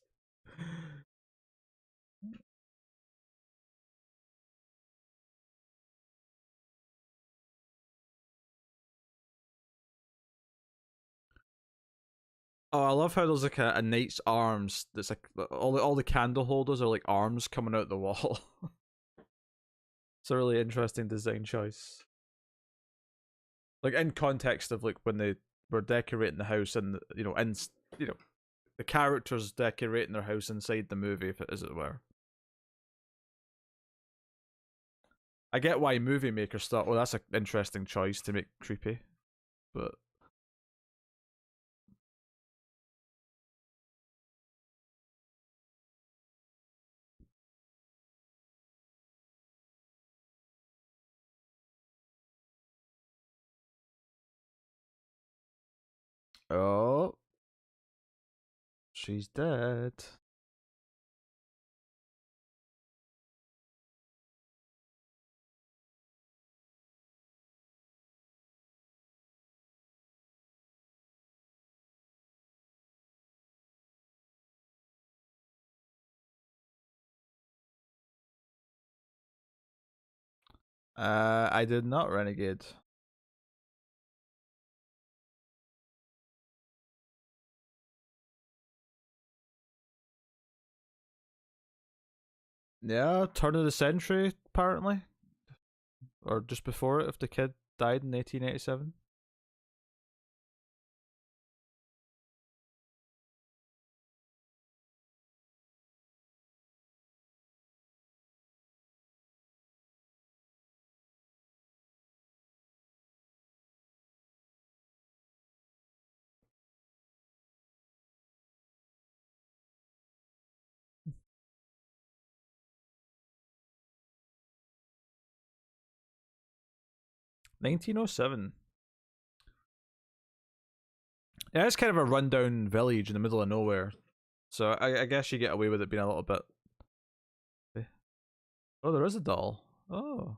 Oh, I love how there's like a knight's arms. There's like all the candle holders are like arms coming out the wall. It's a really interesting design choice. Like in context of like when they we're decorating the house, and you know the characters decorating their house inside the movie, if it as it were. I get why movie makers thought, oh, that's an interesting choice to make creepy, but oh, she's dead. I did not renegade. Yeah, turn of the century apparently, or just before it, if the kid died in 1887. 1907. Yeah, it's kind of a rundown village in the middle of nowhere. So I guess you get away with it being a little bit. Oh, there is a doll. Oh.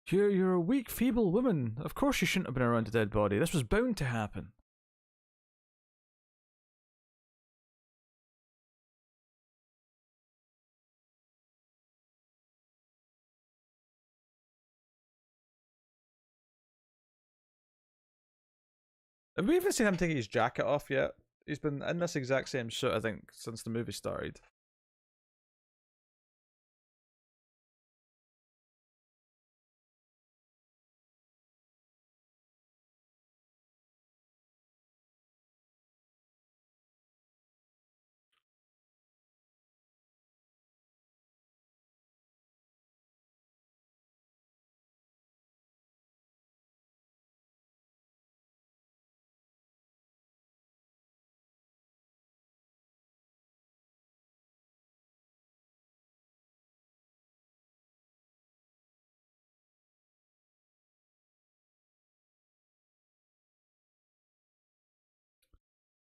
You're a weak, feeble woman. Of course you shouldn't have been around a dead body. This was bound to happen. Have we even seen him taking his jacket off yet? He's been in this exact same suit, I think, since the movie started.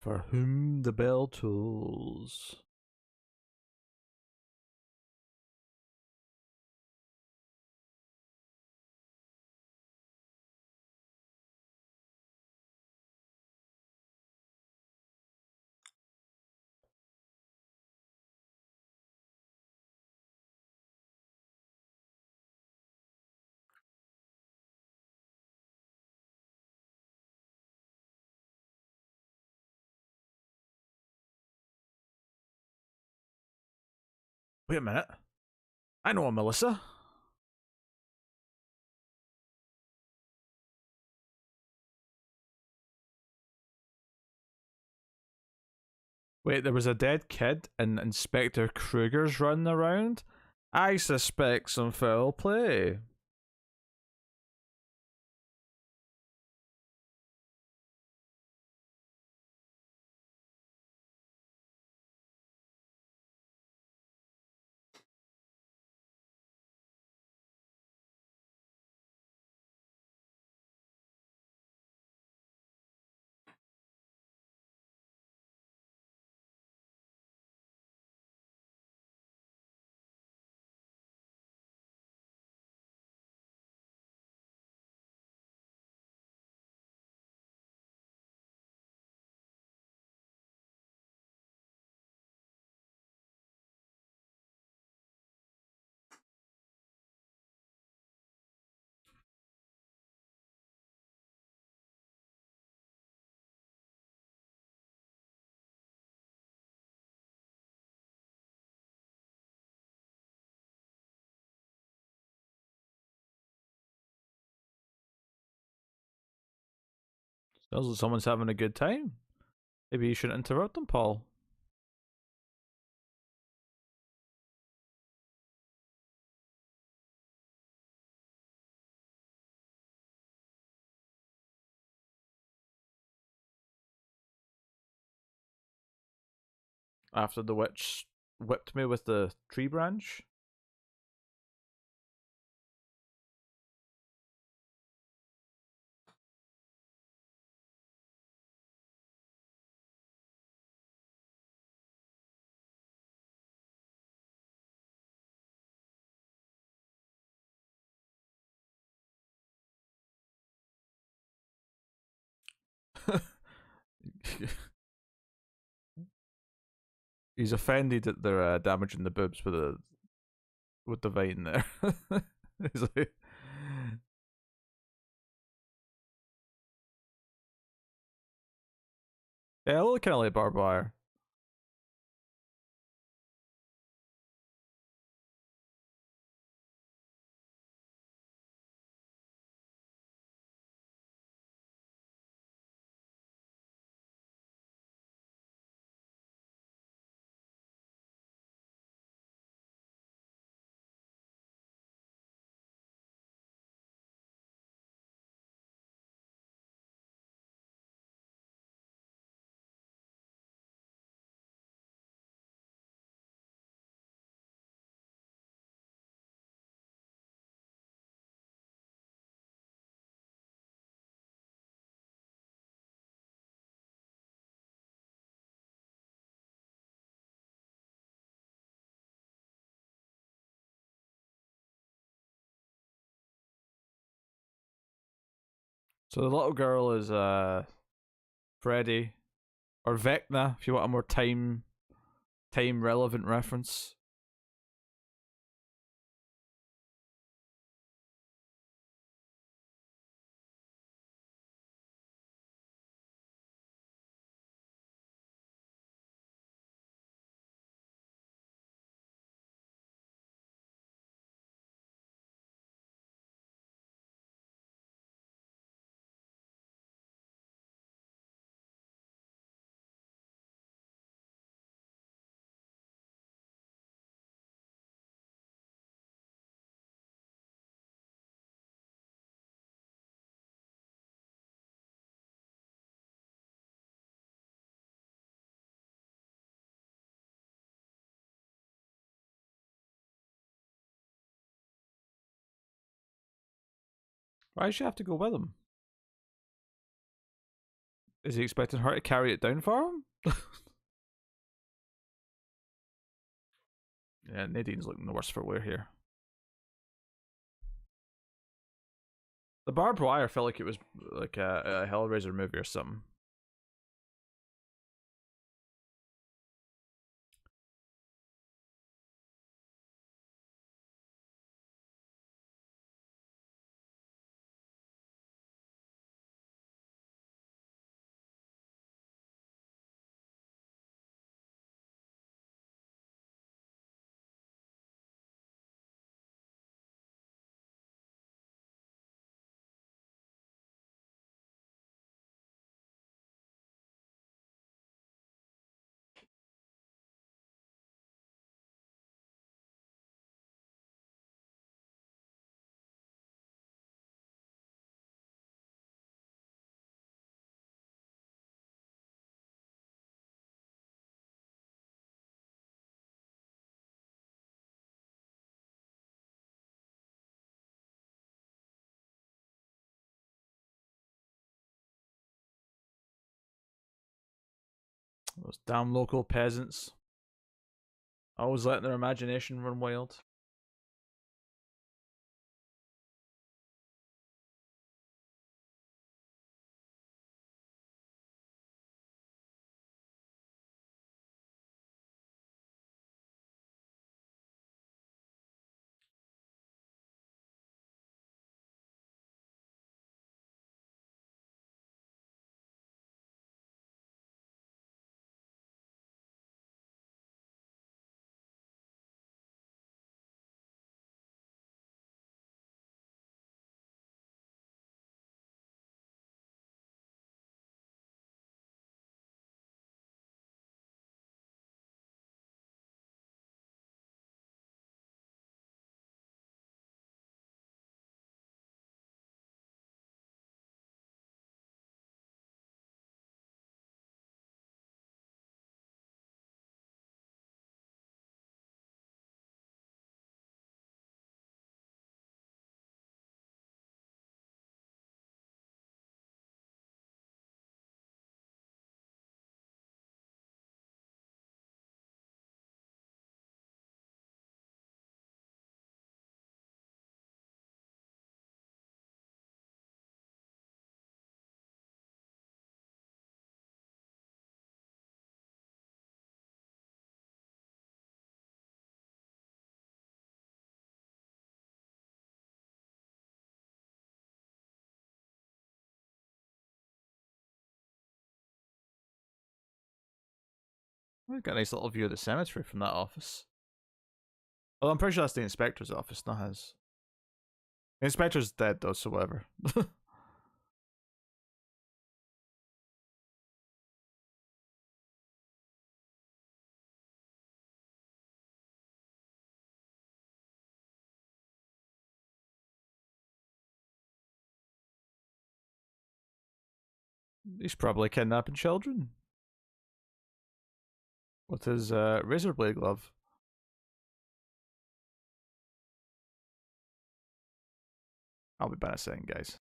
For whom the bell tolls. Wait a minute. I know a Melissa. Wait, there was a dead kid and Inspector Kruger's running around? I suspect some foul play. Sounds like someone's having a good time. Maybe you shouldn't interrupt them, Paul. After the witch whipped me with the tree branch. He's offended that they're damaging the boobs with the vine there. He's like, yeah, a little kind of like barbed wire. So the little girl is Freddy or Vecna, if you want a more time relevant reference. Why does she have to go with him? Is he expecting her to carry it down for him? Yeah, Nadine's looking the worse for wear here. The barbed wire felt like it was like a Hellraiser movie or something. Those damn local peasants. Always letting their imagination run wild. We've got a nice little view of the cemetery from that office. Well, I'm pretty sure that's the inspector's office, not his. The inspector's dead though, so whatever. He's probably kidnapping children with his razor blade glove. I'll be back in a second, guys.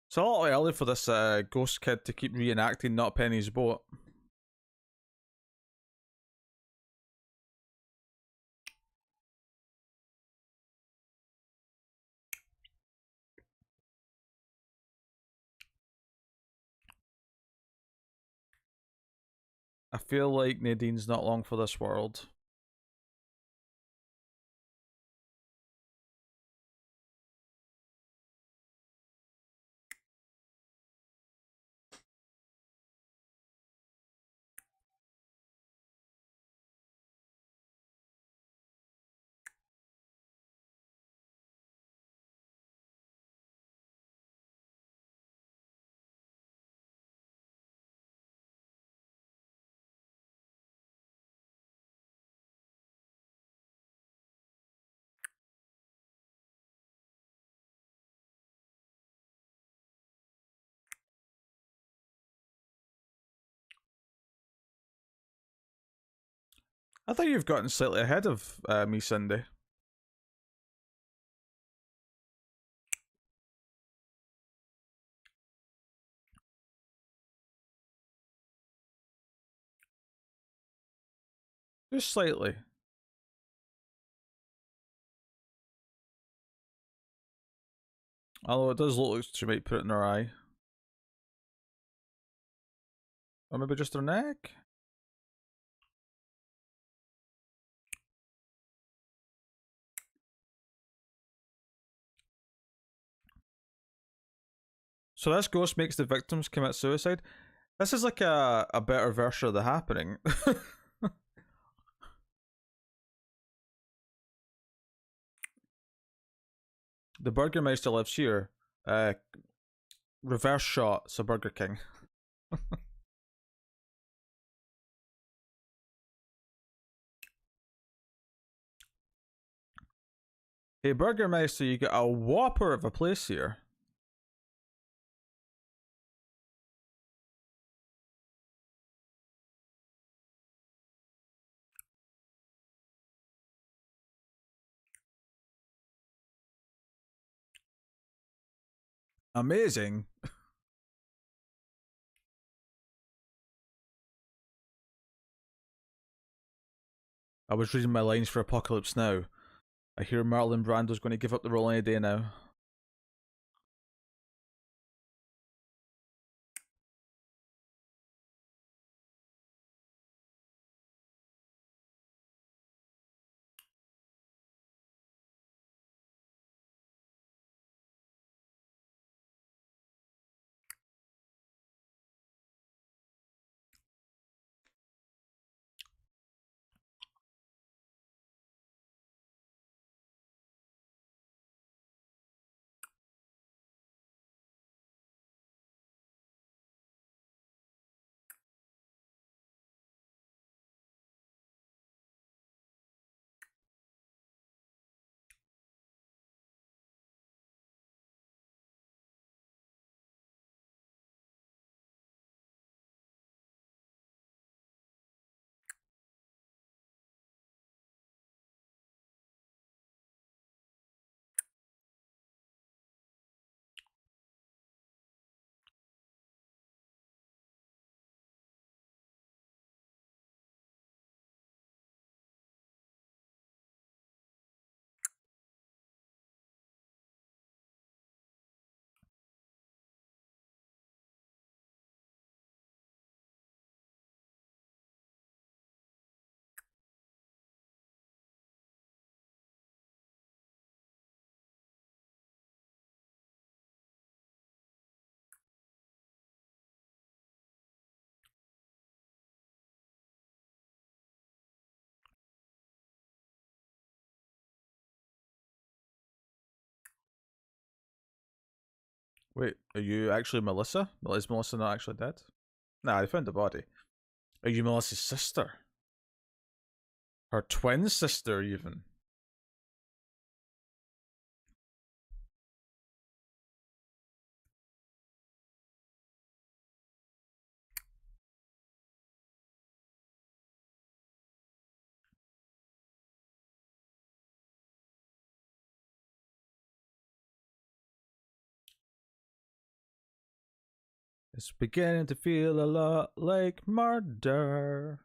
It's a lot early for this ghost kid to keep reenacting Not Penny's boat. I feel like Nadine's not long for this world. I think you've gotten slightly ahead of me, Cindy. Just slightly. Although it does look like she might put it in her eye. Or maybe just her neck? So this ghost makes the victims commit suicide. This is like a better version of The Happening. The Burgermeister lives here. Reverse shot, so Burger King. Hey Burgermeister, you got a whopper of a place here. Amazing. I was reading my lines for Apocalypse Now. I hear Marlon Brando's going to give up the role any day now. Wait, are you actually Melissa? Is Melissa not actually dead? Nah, they found the body. Are you Melissa's sister? Her twin sister, even. It's beginning to feel a lot like murder.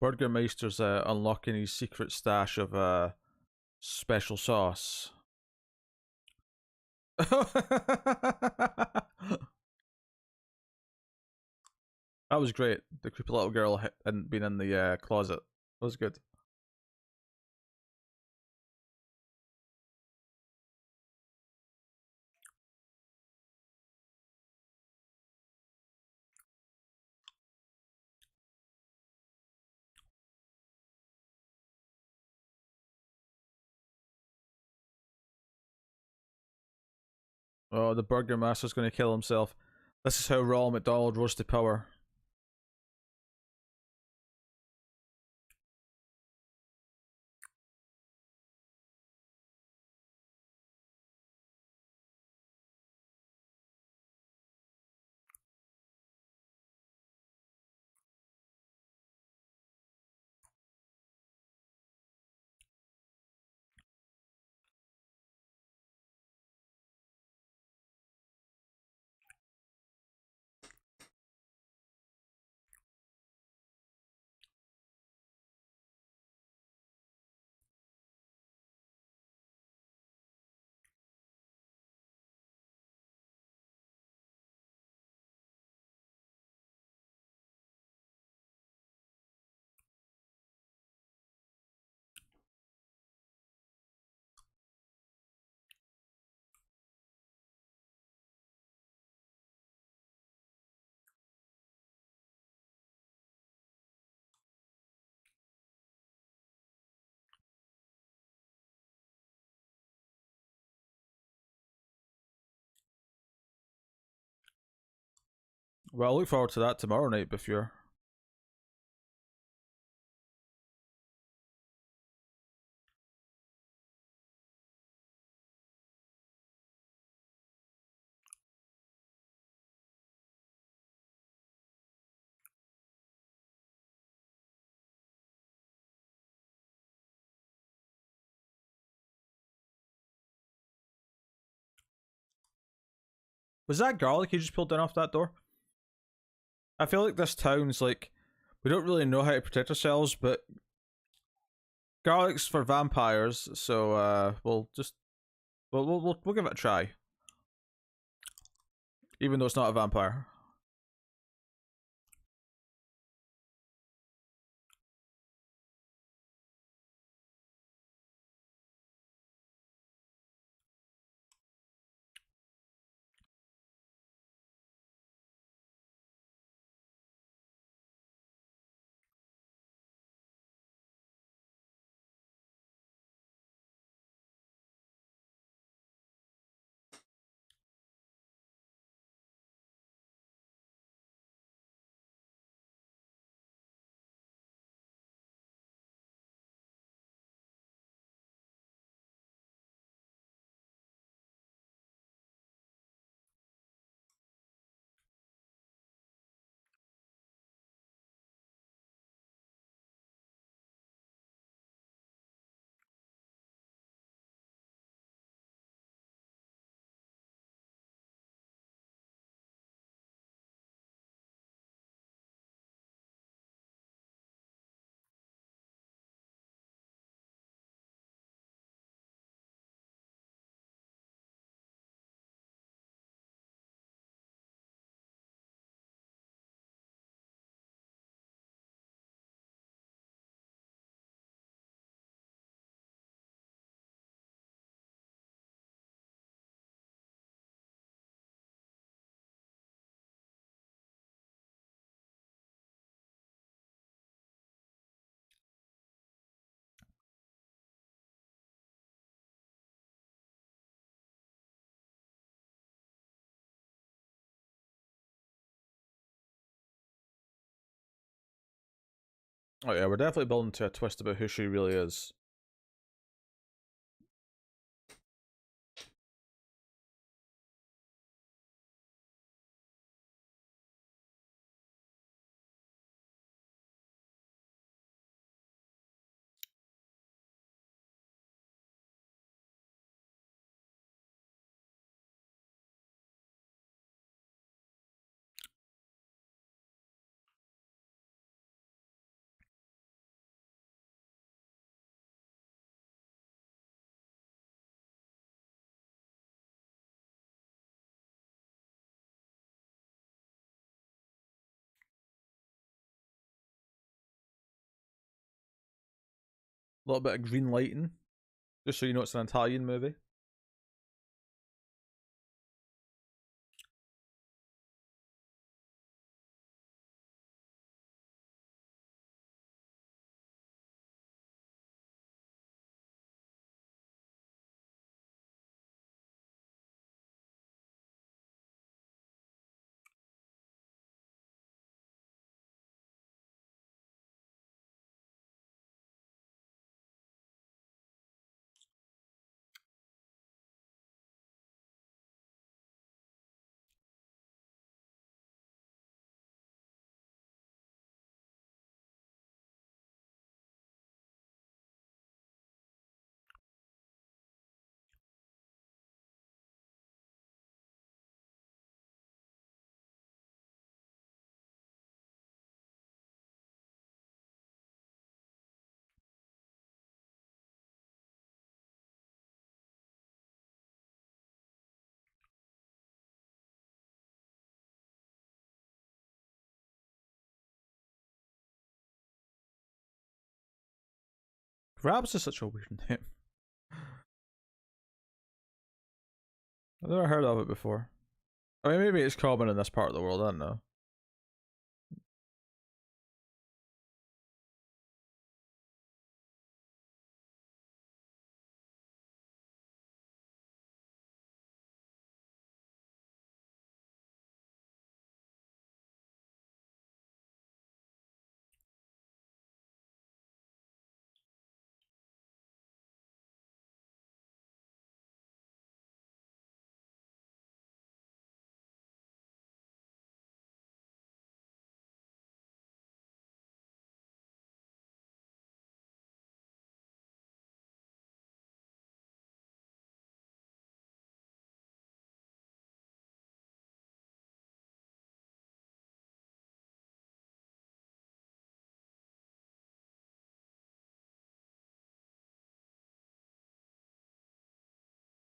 Burgermeister's unlocking his secret stash of special sauce. That was great. The creepy little girl and being in the closet. That was good. Oh, the Burger Master's going to kill himself. This is how Ronald McDonald rose to power. Well, I look forward to that tomorrow night, Befure. Was that garlic you just pulled down off that door? I feel like this town's like, we don't really know how to protect ourselves, but garlic's for vampires, so we'll just we'll give it a try, even though it's not a vampire. Oh yeah, we're definitely building to a twist about who she really is. A little bit of green lighting, just so you know it's an Italian movie. Grabs is such a weird name. I've never heard of it before. I mean, maybe it's common in this part of the world, I don't know.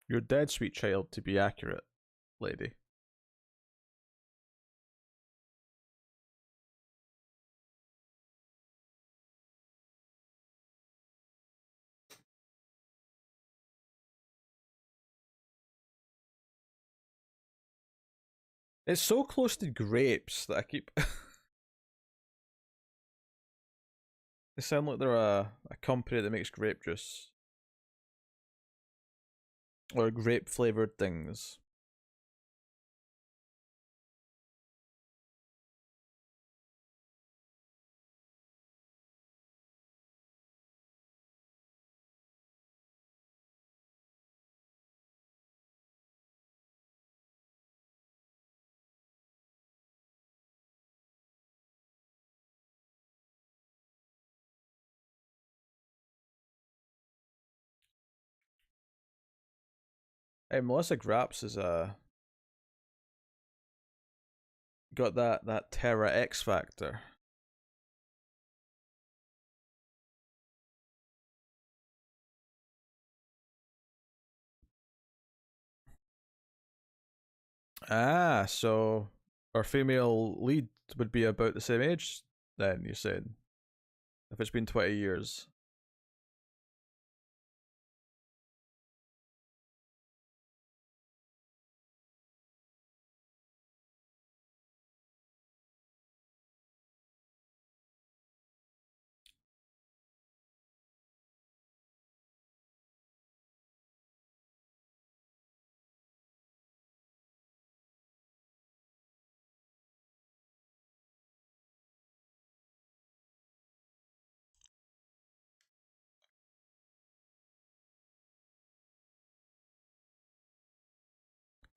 You're dead, sweet child, to be accurate, lady. It's so close to grapes that I keep. They sound like they're a company that makes grape juice. Or grape flavored things. Hey, Melissa Graps is got that Terra X factor. Ah, so our female lead would be about the same age then, you said? If it's been 20 years.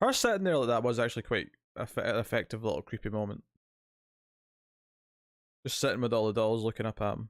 Her sitting there like that was actually quite effective little creepy moment. Just sitting with all the dolls looking up at him.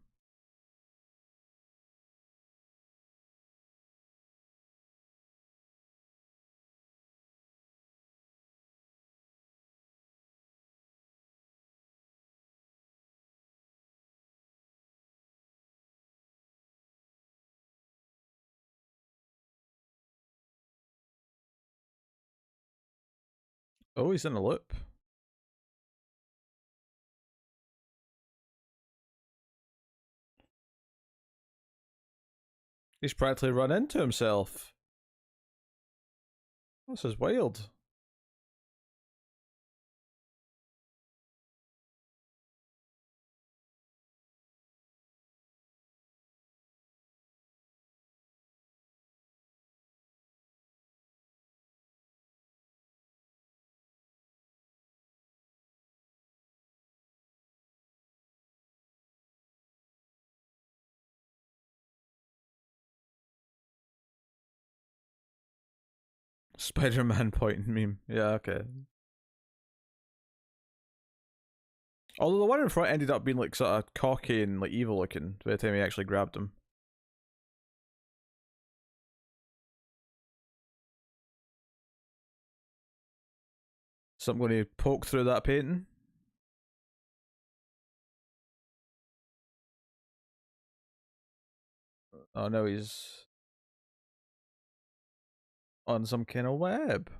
Oh, he's in a loop. He's practically run into himself. This is wild. Spider-Man pointing meme. Yeah, okay. Although the one in front ended up being like sort of cocky and like evil looking by the time he actually grabbed him. So I'm going to poke through that painting. Oh no, he's on some kind of web.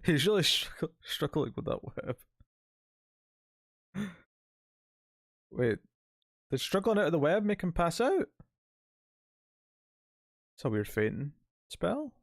He's really struggling with that web. Wait, did struggling out of the web make him pass out? It's a weird fainting spell.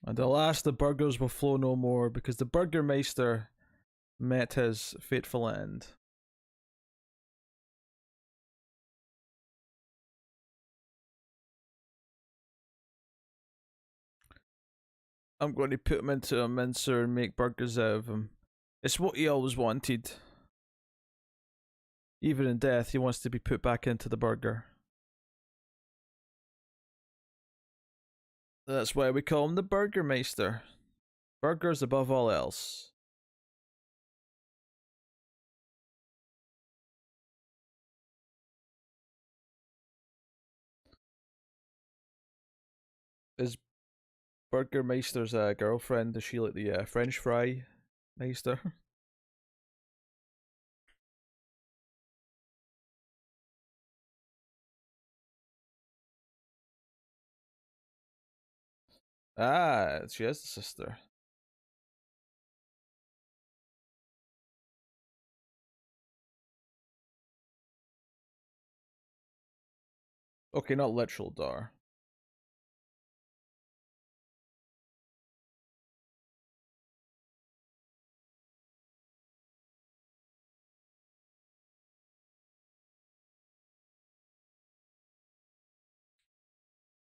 And alas, the burgers will flow no more because the Burgermeister met his fateful end. I'm going to put him into a mincer and make burgers out of him. It's what he always wanted. Even in death, he wants to be put back into the burger. That's why we call him the Burgermeister. Burgers above all else. Is Burgermeister's girlfriend, is she like the French fry meister? Ah, she is the sister. Okay, not literal daughter.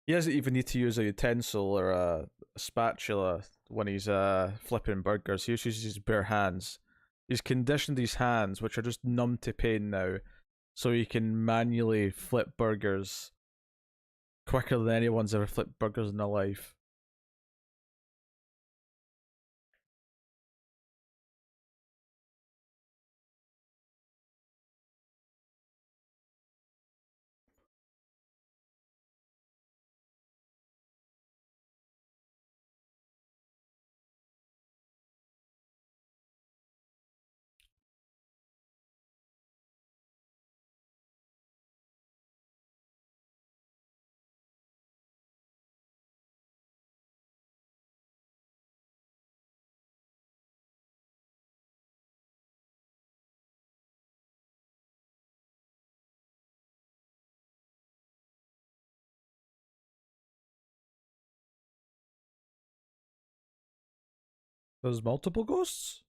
He doesn't even need to use a utensil or a spatula when he's flipping burgers. He uses his bare hands. He's conditioned his hands, which are just numb to pain now, so he can manually flip burgers quicker than anyone's ever flipped burgers in their life. There's multiple ghosts?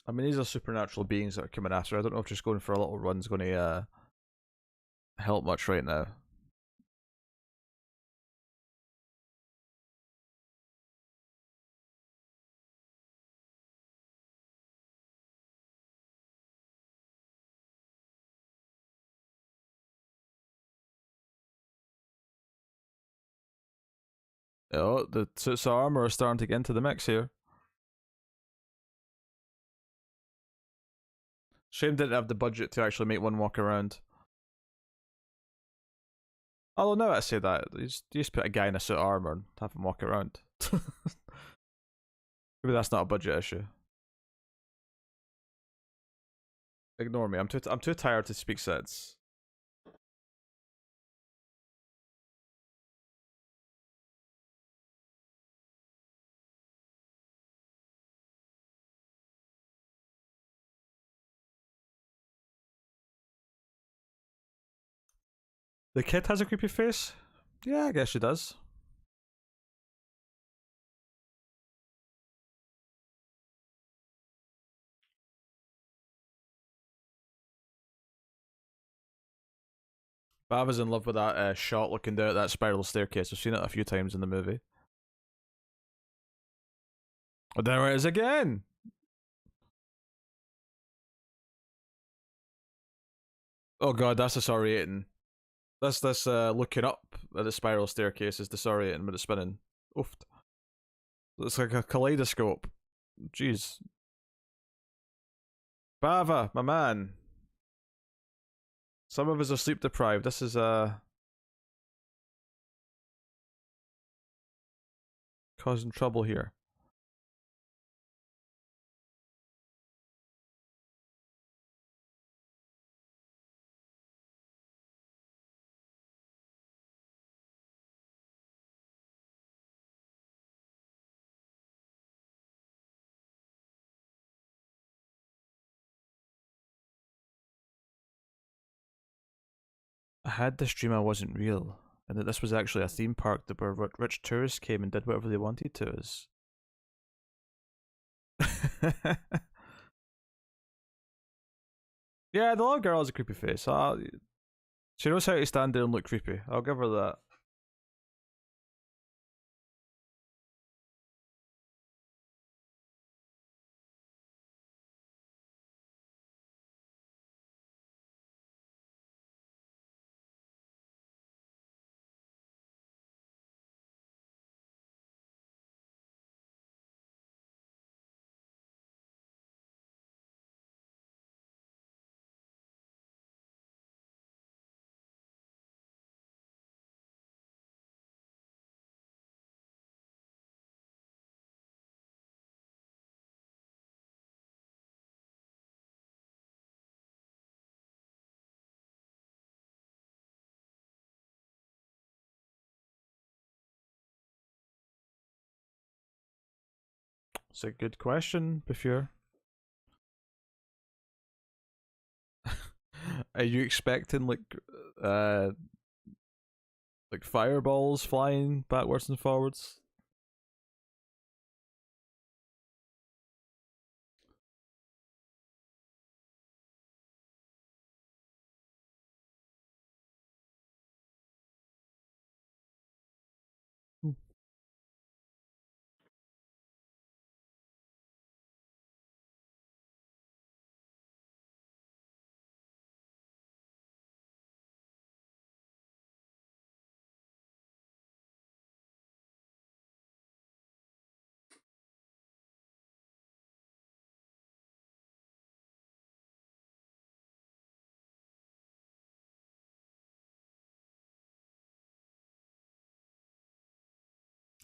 I mean, these are supernatural beings that are coming after her. I don't know if just going for a little run's going to help much right now. Oh, the suits of armor are starting to get into the mix here. Shame didn't have the budget to actually make one walk around. Although now I say that, you just put a guy in a suit of armor and have him walk around. Maybe that's not a budget issue. Ignore me. I'm too tired to speak sense. The kid has a creepy face? Yeah, I guess she does. But I was in love with that shot looking down at that spiral staircase. I've seen it a few times in the movie. Oh, there it is again! Oh god, that's disorientating. This looking up at the spiral staircase is disorientating with it spinning. Oof. It's like a kaleidoscope. Jeez. Bava, my man. Some of us are sleep deprived. This is causing trouble here. I had this dream I wasn't real, and that this was actually a theme park that where rich tourists came and did whatever they wanted to us. Yeah, the little girl has a creepy face. She knows how to stand there and look creepy. I'll give her that. It's a good question, Bafure. Are you expecting uh like fireballs flying backwards and forwards?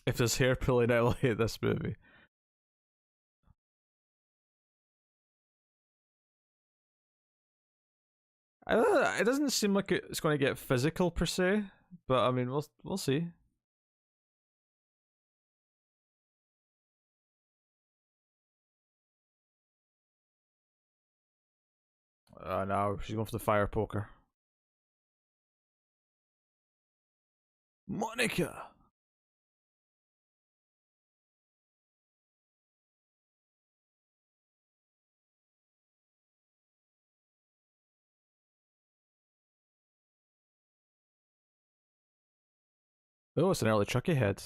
If there's hair pulling out like this movie. I don't know, it doesn't seem like it's going to get physical per se, but I mean we'll see. No, she's going for the fire poker. Monica. Oh, it's an early Chucky head.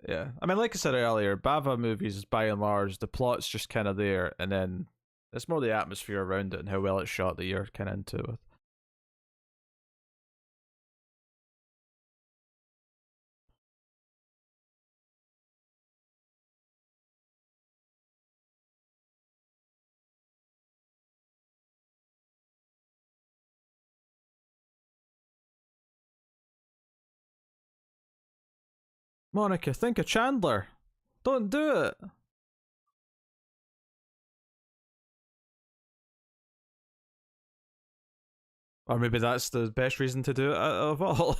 Yeah, I mean, like I said earlier, Bava movies, by and large, the plot's just kind of there, and then it's more the atmosphere around it and how well it's shot that you're kind of into it. Monica, think of Chandler. Don't do it. Or maybe that's the best reason to do it of all.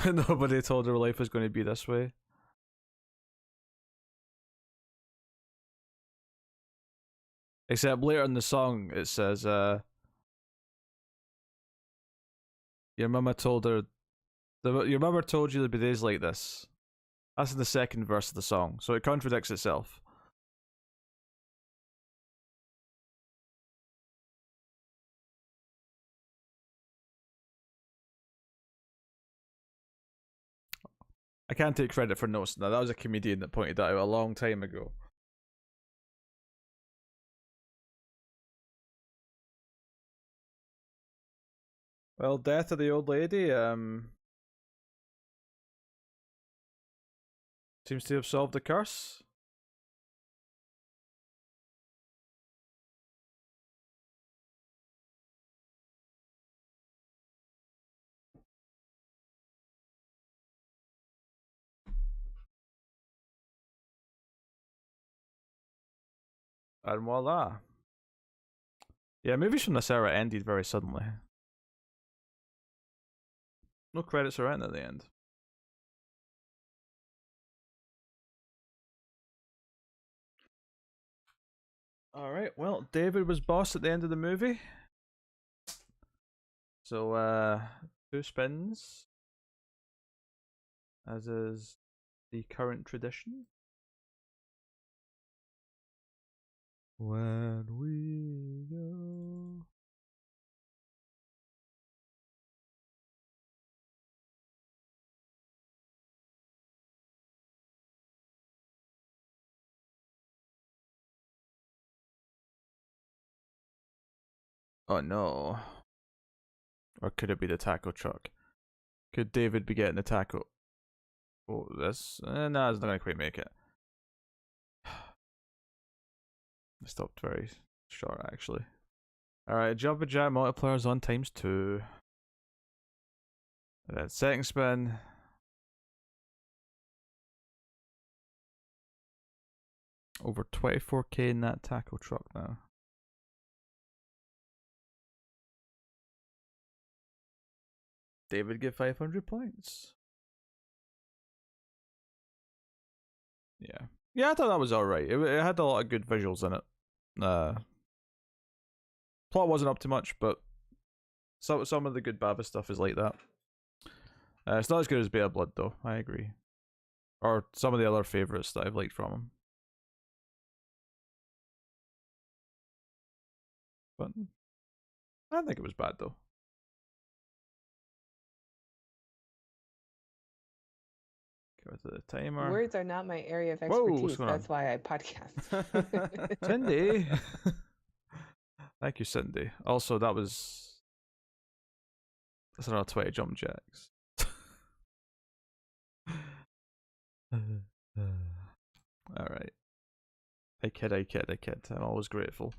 Nobody told her life was going to be this way. Except later in the song, it says, "Your mama told her, your mama told you there'd be days like this." That's in the second verse of the song, so it contradicts itself. I can't take credit for noticing that. That was a comedian that pointed that out a long time ago. Well, death of the old lady seems to have solved the curse. And voila. Yeah, movies from this era ended very suddenly. No credits or anything at the end. Alright, well, David was boss at the end of the movie. So, 2 spins, as is the current tradition. When we go. Oh no. Or could it be the taco truck? Could David be getting the taco? Oh, this. Nah, it's not going to quite make it. I stopped very short, actually. Alright, Jumper Jack multipliers on times 2. And then second spin. Over 24k in that taco truck now. David get 500 points. Yeah. Yeah, I thought that was alright. It had a lot of good visuals in it. Plot wasn't up to much, but some of the good Baba stuff is like that. It's not as good as Bear Blood, though. I agree. Or some of the other favorites that I've liked from him. But I don't think it was bad, though. Go to the timer. Words are not my area of Whoa, expertise. That's why I podcast. Cindy. Thank you, Cindy. Also, that's another 20 jump jacks. Alright. I kid. I'm always grateful.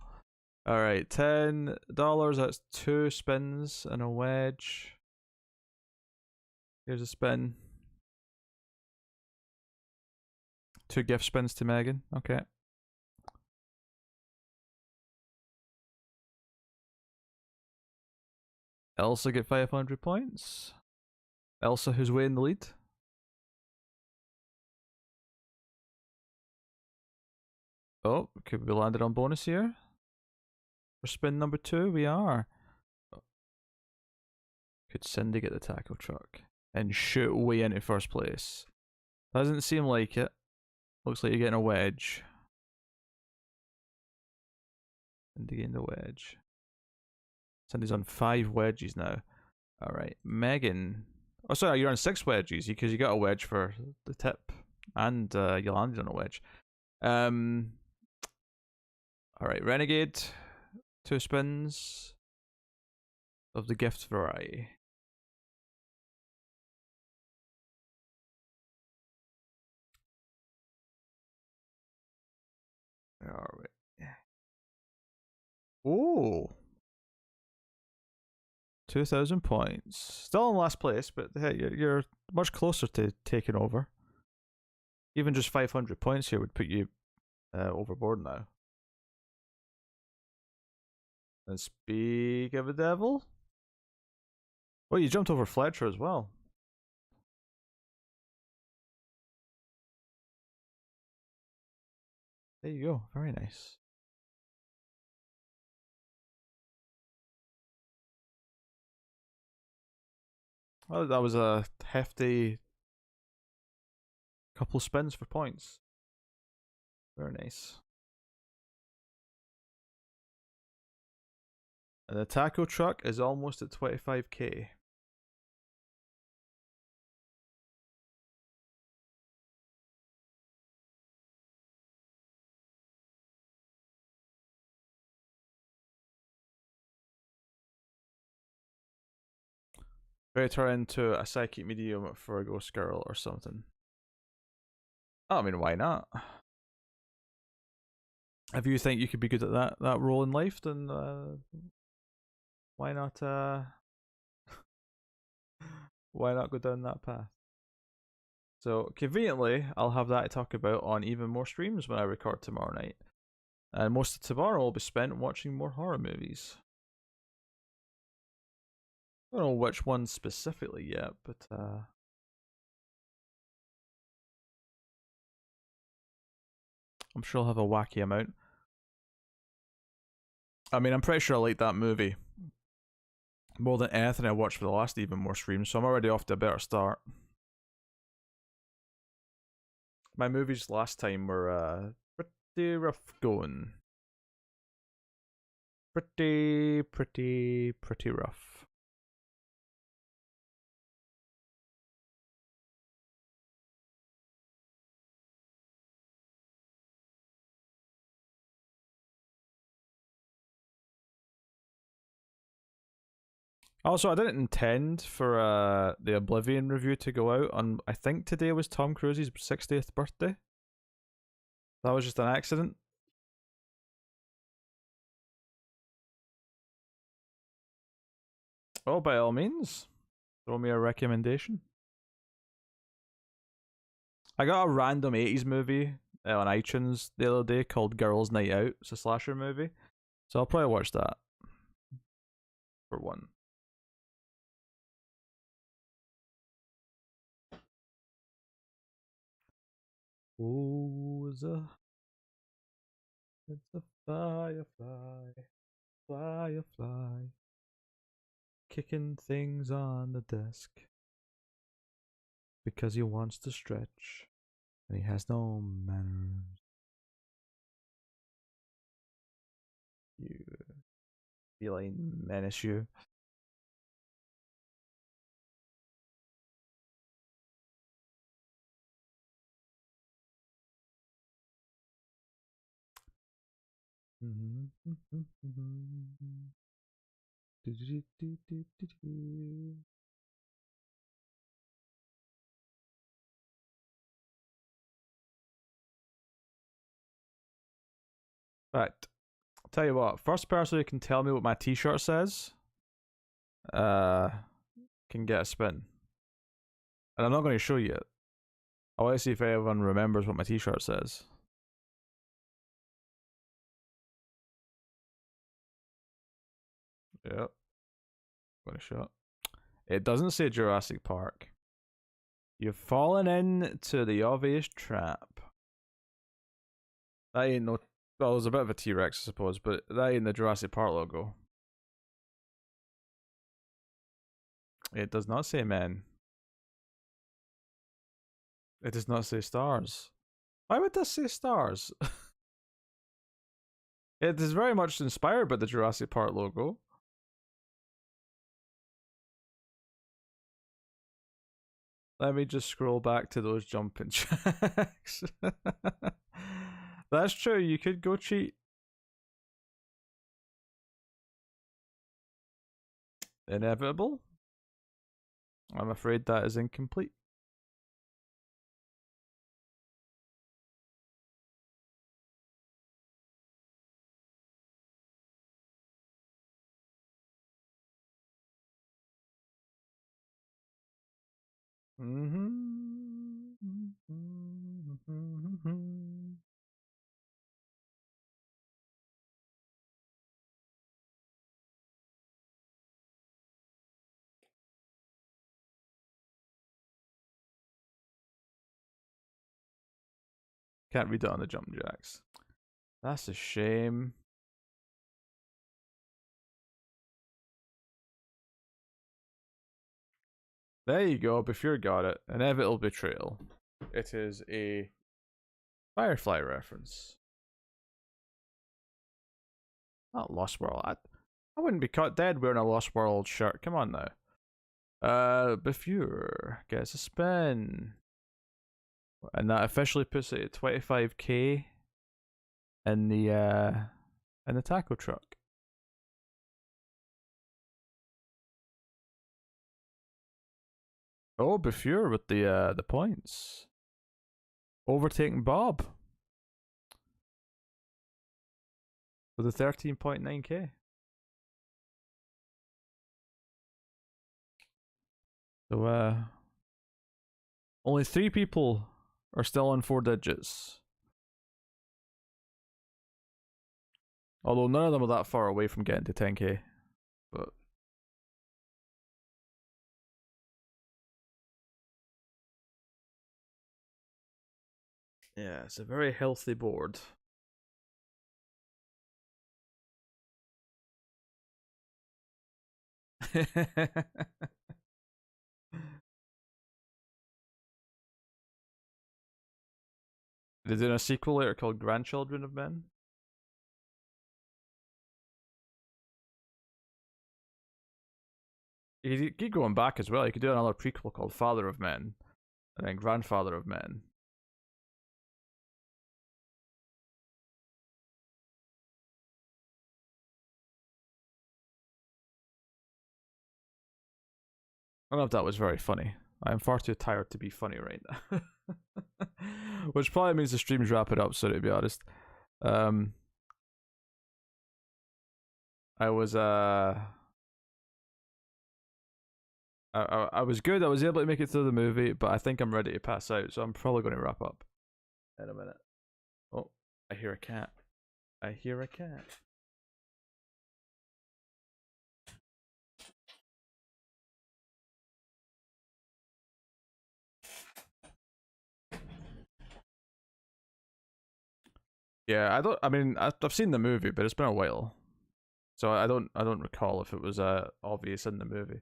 Alright, $10. That's 2 spins and a wedge. Here's a spin. 2 gift spins to Megan. Okay. Elsa get 500 points. Elsa, who's way in the lead. Oh, could we landed on bonus here? For spin number 2, we are. Could Cindy get the tackle truck and shoot way into first place? Doesn't seem like it. Looks like you're getting a wedge. Cindy getting the wedge. Cindy's on 5 wedges now. Alright, Megan. Oh, sorry, you're on 6 wedges because you got a wedge for the tip. And you landed on a wedge. Alright, Renegade. 2 spins of the gift variety. Alright. Oh, 2,000 points. Still in last place, but hey, you're much closer to taking over. Even just 500 points here would put you overboard now. And speak of the devil. Oh, you jumped over Fletcher as well. There you go. Very nice. Well, that was a hefty couple spins for points. Very nice. And the taco truck is almost at 25k. Ready to turn into a psychic medium for a ghost girl or something. I mean, why not? If you think you could be good at that role in life, then why not why not go down that path? So conveniently, I'll have that to talk about on even more streams when I record tomorrow night. And most of tomorrow will be spent watching more horror movies. I don't know which one specifically yet, but I'm sure I'll have a wacky amount. I mean, I'm pretty sure I like that movie more than anything I watched for the last even more streams, so I'm already off to a better start. My movies last time were pretty rough going. Pretty rough. Also, I didn't intend for the Oblivion review to go out on. I think today was Tom Cruise's 60th birthday. That was just an accident. Oh, by all means, throw me a recommendation. I got a random 80s movie on iTunes the other day called Girls' Night Out. It's a slasher movie. So I'll probably watch that for one. Oh, it's a firefly, firefly, kicking things on the desk because he wants to stretch and he has no manners. You feline menace you. Right. I'll tell you what, first person who can tell me what my t-shirt says, uh, can get a spin. And I'm not going to show you it. I want to see if everyone remembers what my t-shirt says. Yep. Going to show it. It doesn't say Jurassic Park. You've fallen into the obvious trap. That ain't no Well, there's a bit of a T Rex, I suppose, but that ain't the Jurassic Park logo. It does not say men. It does not say stars. Why would this say stars? It is very much inspired by the Jurassic Park logo. Let me just scroll back to those jumping jacks. That's true, you could go cheat. Inevitable? I'm afraid that is incomplete. Can't read it on the jump jacks. That's a shame. There you go, Before got it. Inevitable betrayal. It is a Firefly reference. Not Lost World. I wouldn't be caught dead wearing a Lost World shirt. Come on now. Before gets a spin. And that officially puts it at 25k in the taco truck. Oh, Before with the points. Overtaking Bob with a 13.9k. So only 3 people are still on 4 digits. Although none of them are that far away from getting to 10k. But yeah, it's a very healthy board. They're doing a sequel later called Grandchildren of Men. You could keep going back as well. You could do another prequel called Father of Men, and then Grandfather of Men. I don't know if that was very funny. I am far too tired to be funny right now. Which probably means the stream's wrapping up, so to be honest. I was I was good. I was able to make it through the movie, but I think I'm ready to pass out, so I'm probably going to wrap up in a minute. Oh, I hear a cat. I hear a cat. Yeah, I don't. I mean, I've seen the movie, but it's been a while, so I don't recall if it was obvious in the movie.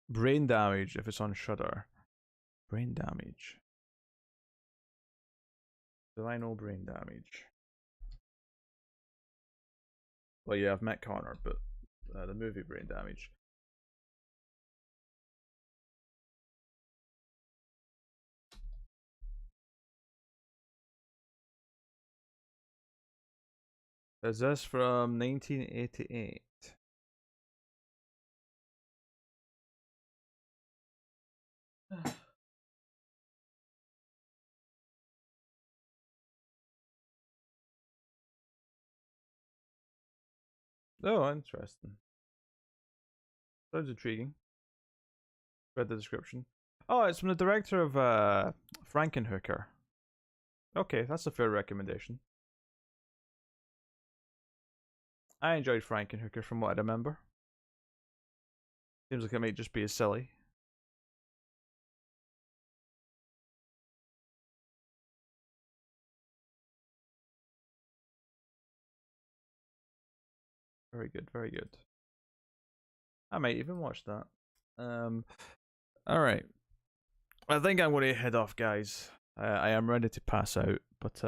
Brain damage if it's on Shudder. Brain damage. Do I know brain damage? Well, yeah, I've met Connor, but the movie Brain Damage. Is this from 1988? Oh, interesting. Sounds intriguing. Read the description. Oh, it's from the director of Frankenhooker. Okay, that's a fair recommendation. I enjoyed Frankenhooker from what I remember. Seems like it might just be as silly. Very good, very good. I might even watch that. All right. I think I'm going to head off, guys. I am ready to pass out, but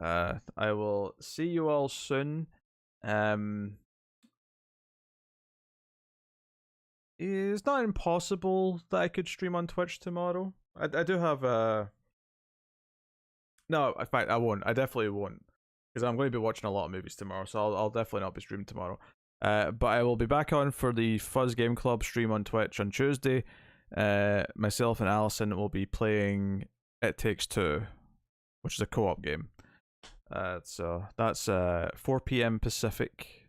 I will see you all soon. It's not impossible that I could stream on Twitch tomorrow. I do have no, in fact I won't. I definitely won't because I'm going to be watching a lot of movies tomorrow, so I'll definitely not be streaming tomorrow. But I will be back on for the Fuzz Game Club stream on Twitch on Tuesday. Myself and Allison will be playing It Takes Two, which is a co-op game. So that's 4 p.m. Pacific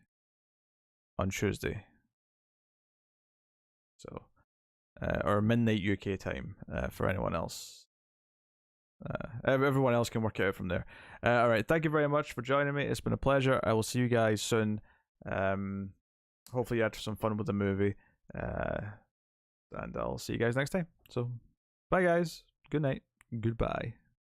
on Tuesday. So, or midnight UK time for anyone else. Everyone else can work it out from there. All right, thank you very much for joining me. It's been a pleasure. I will see you guys soon. Hopefully you had some fun with the movie. And I'll see you guys next time. So, bye guys. Good night. Goodbye.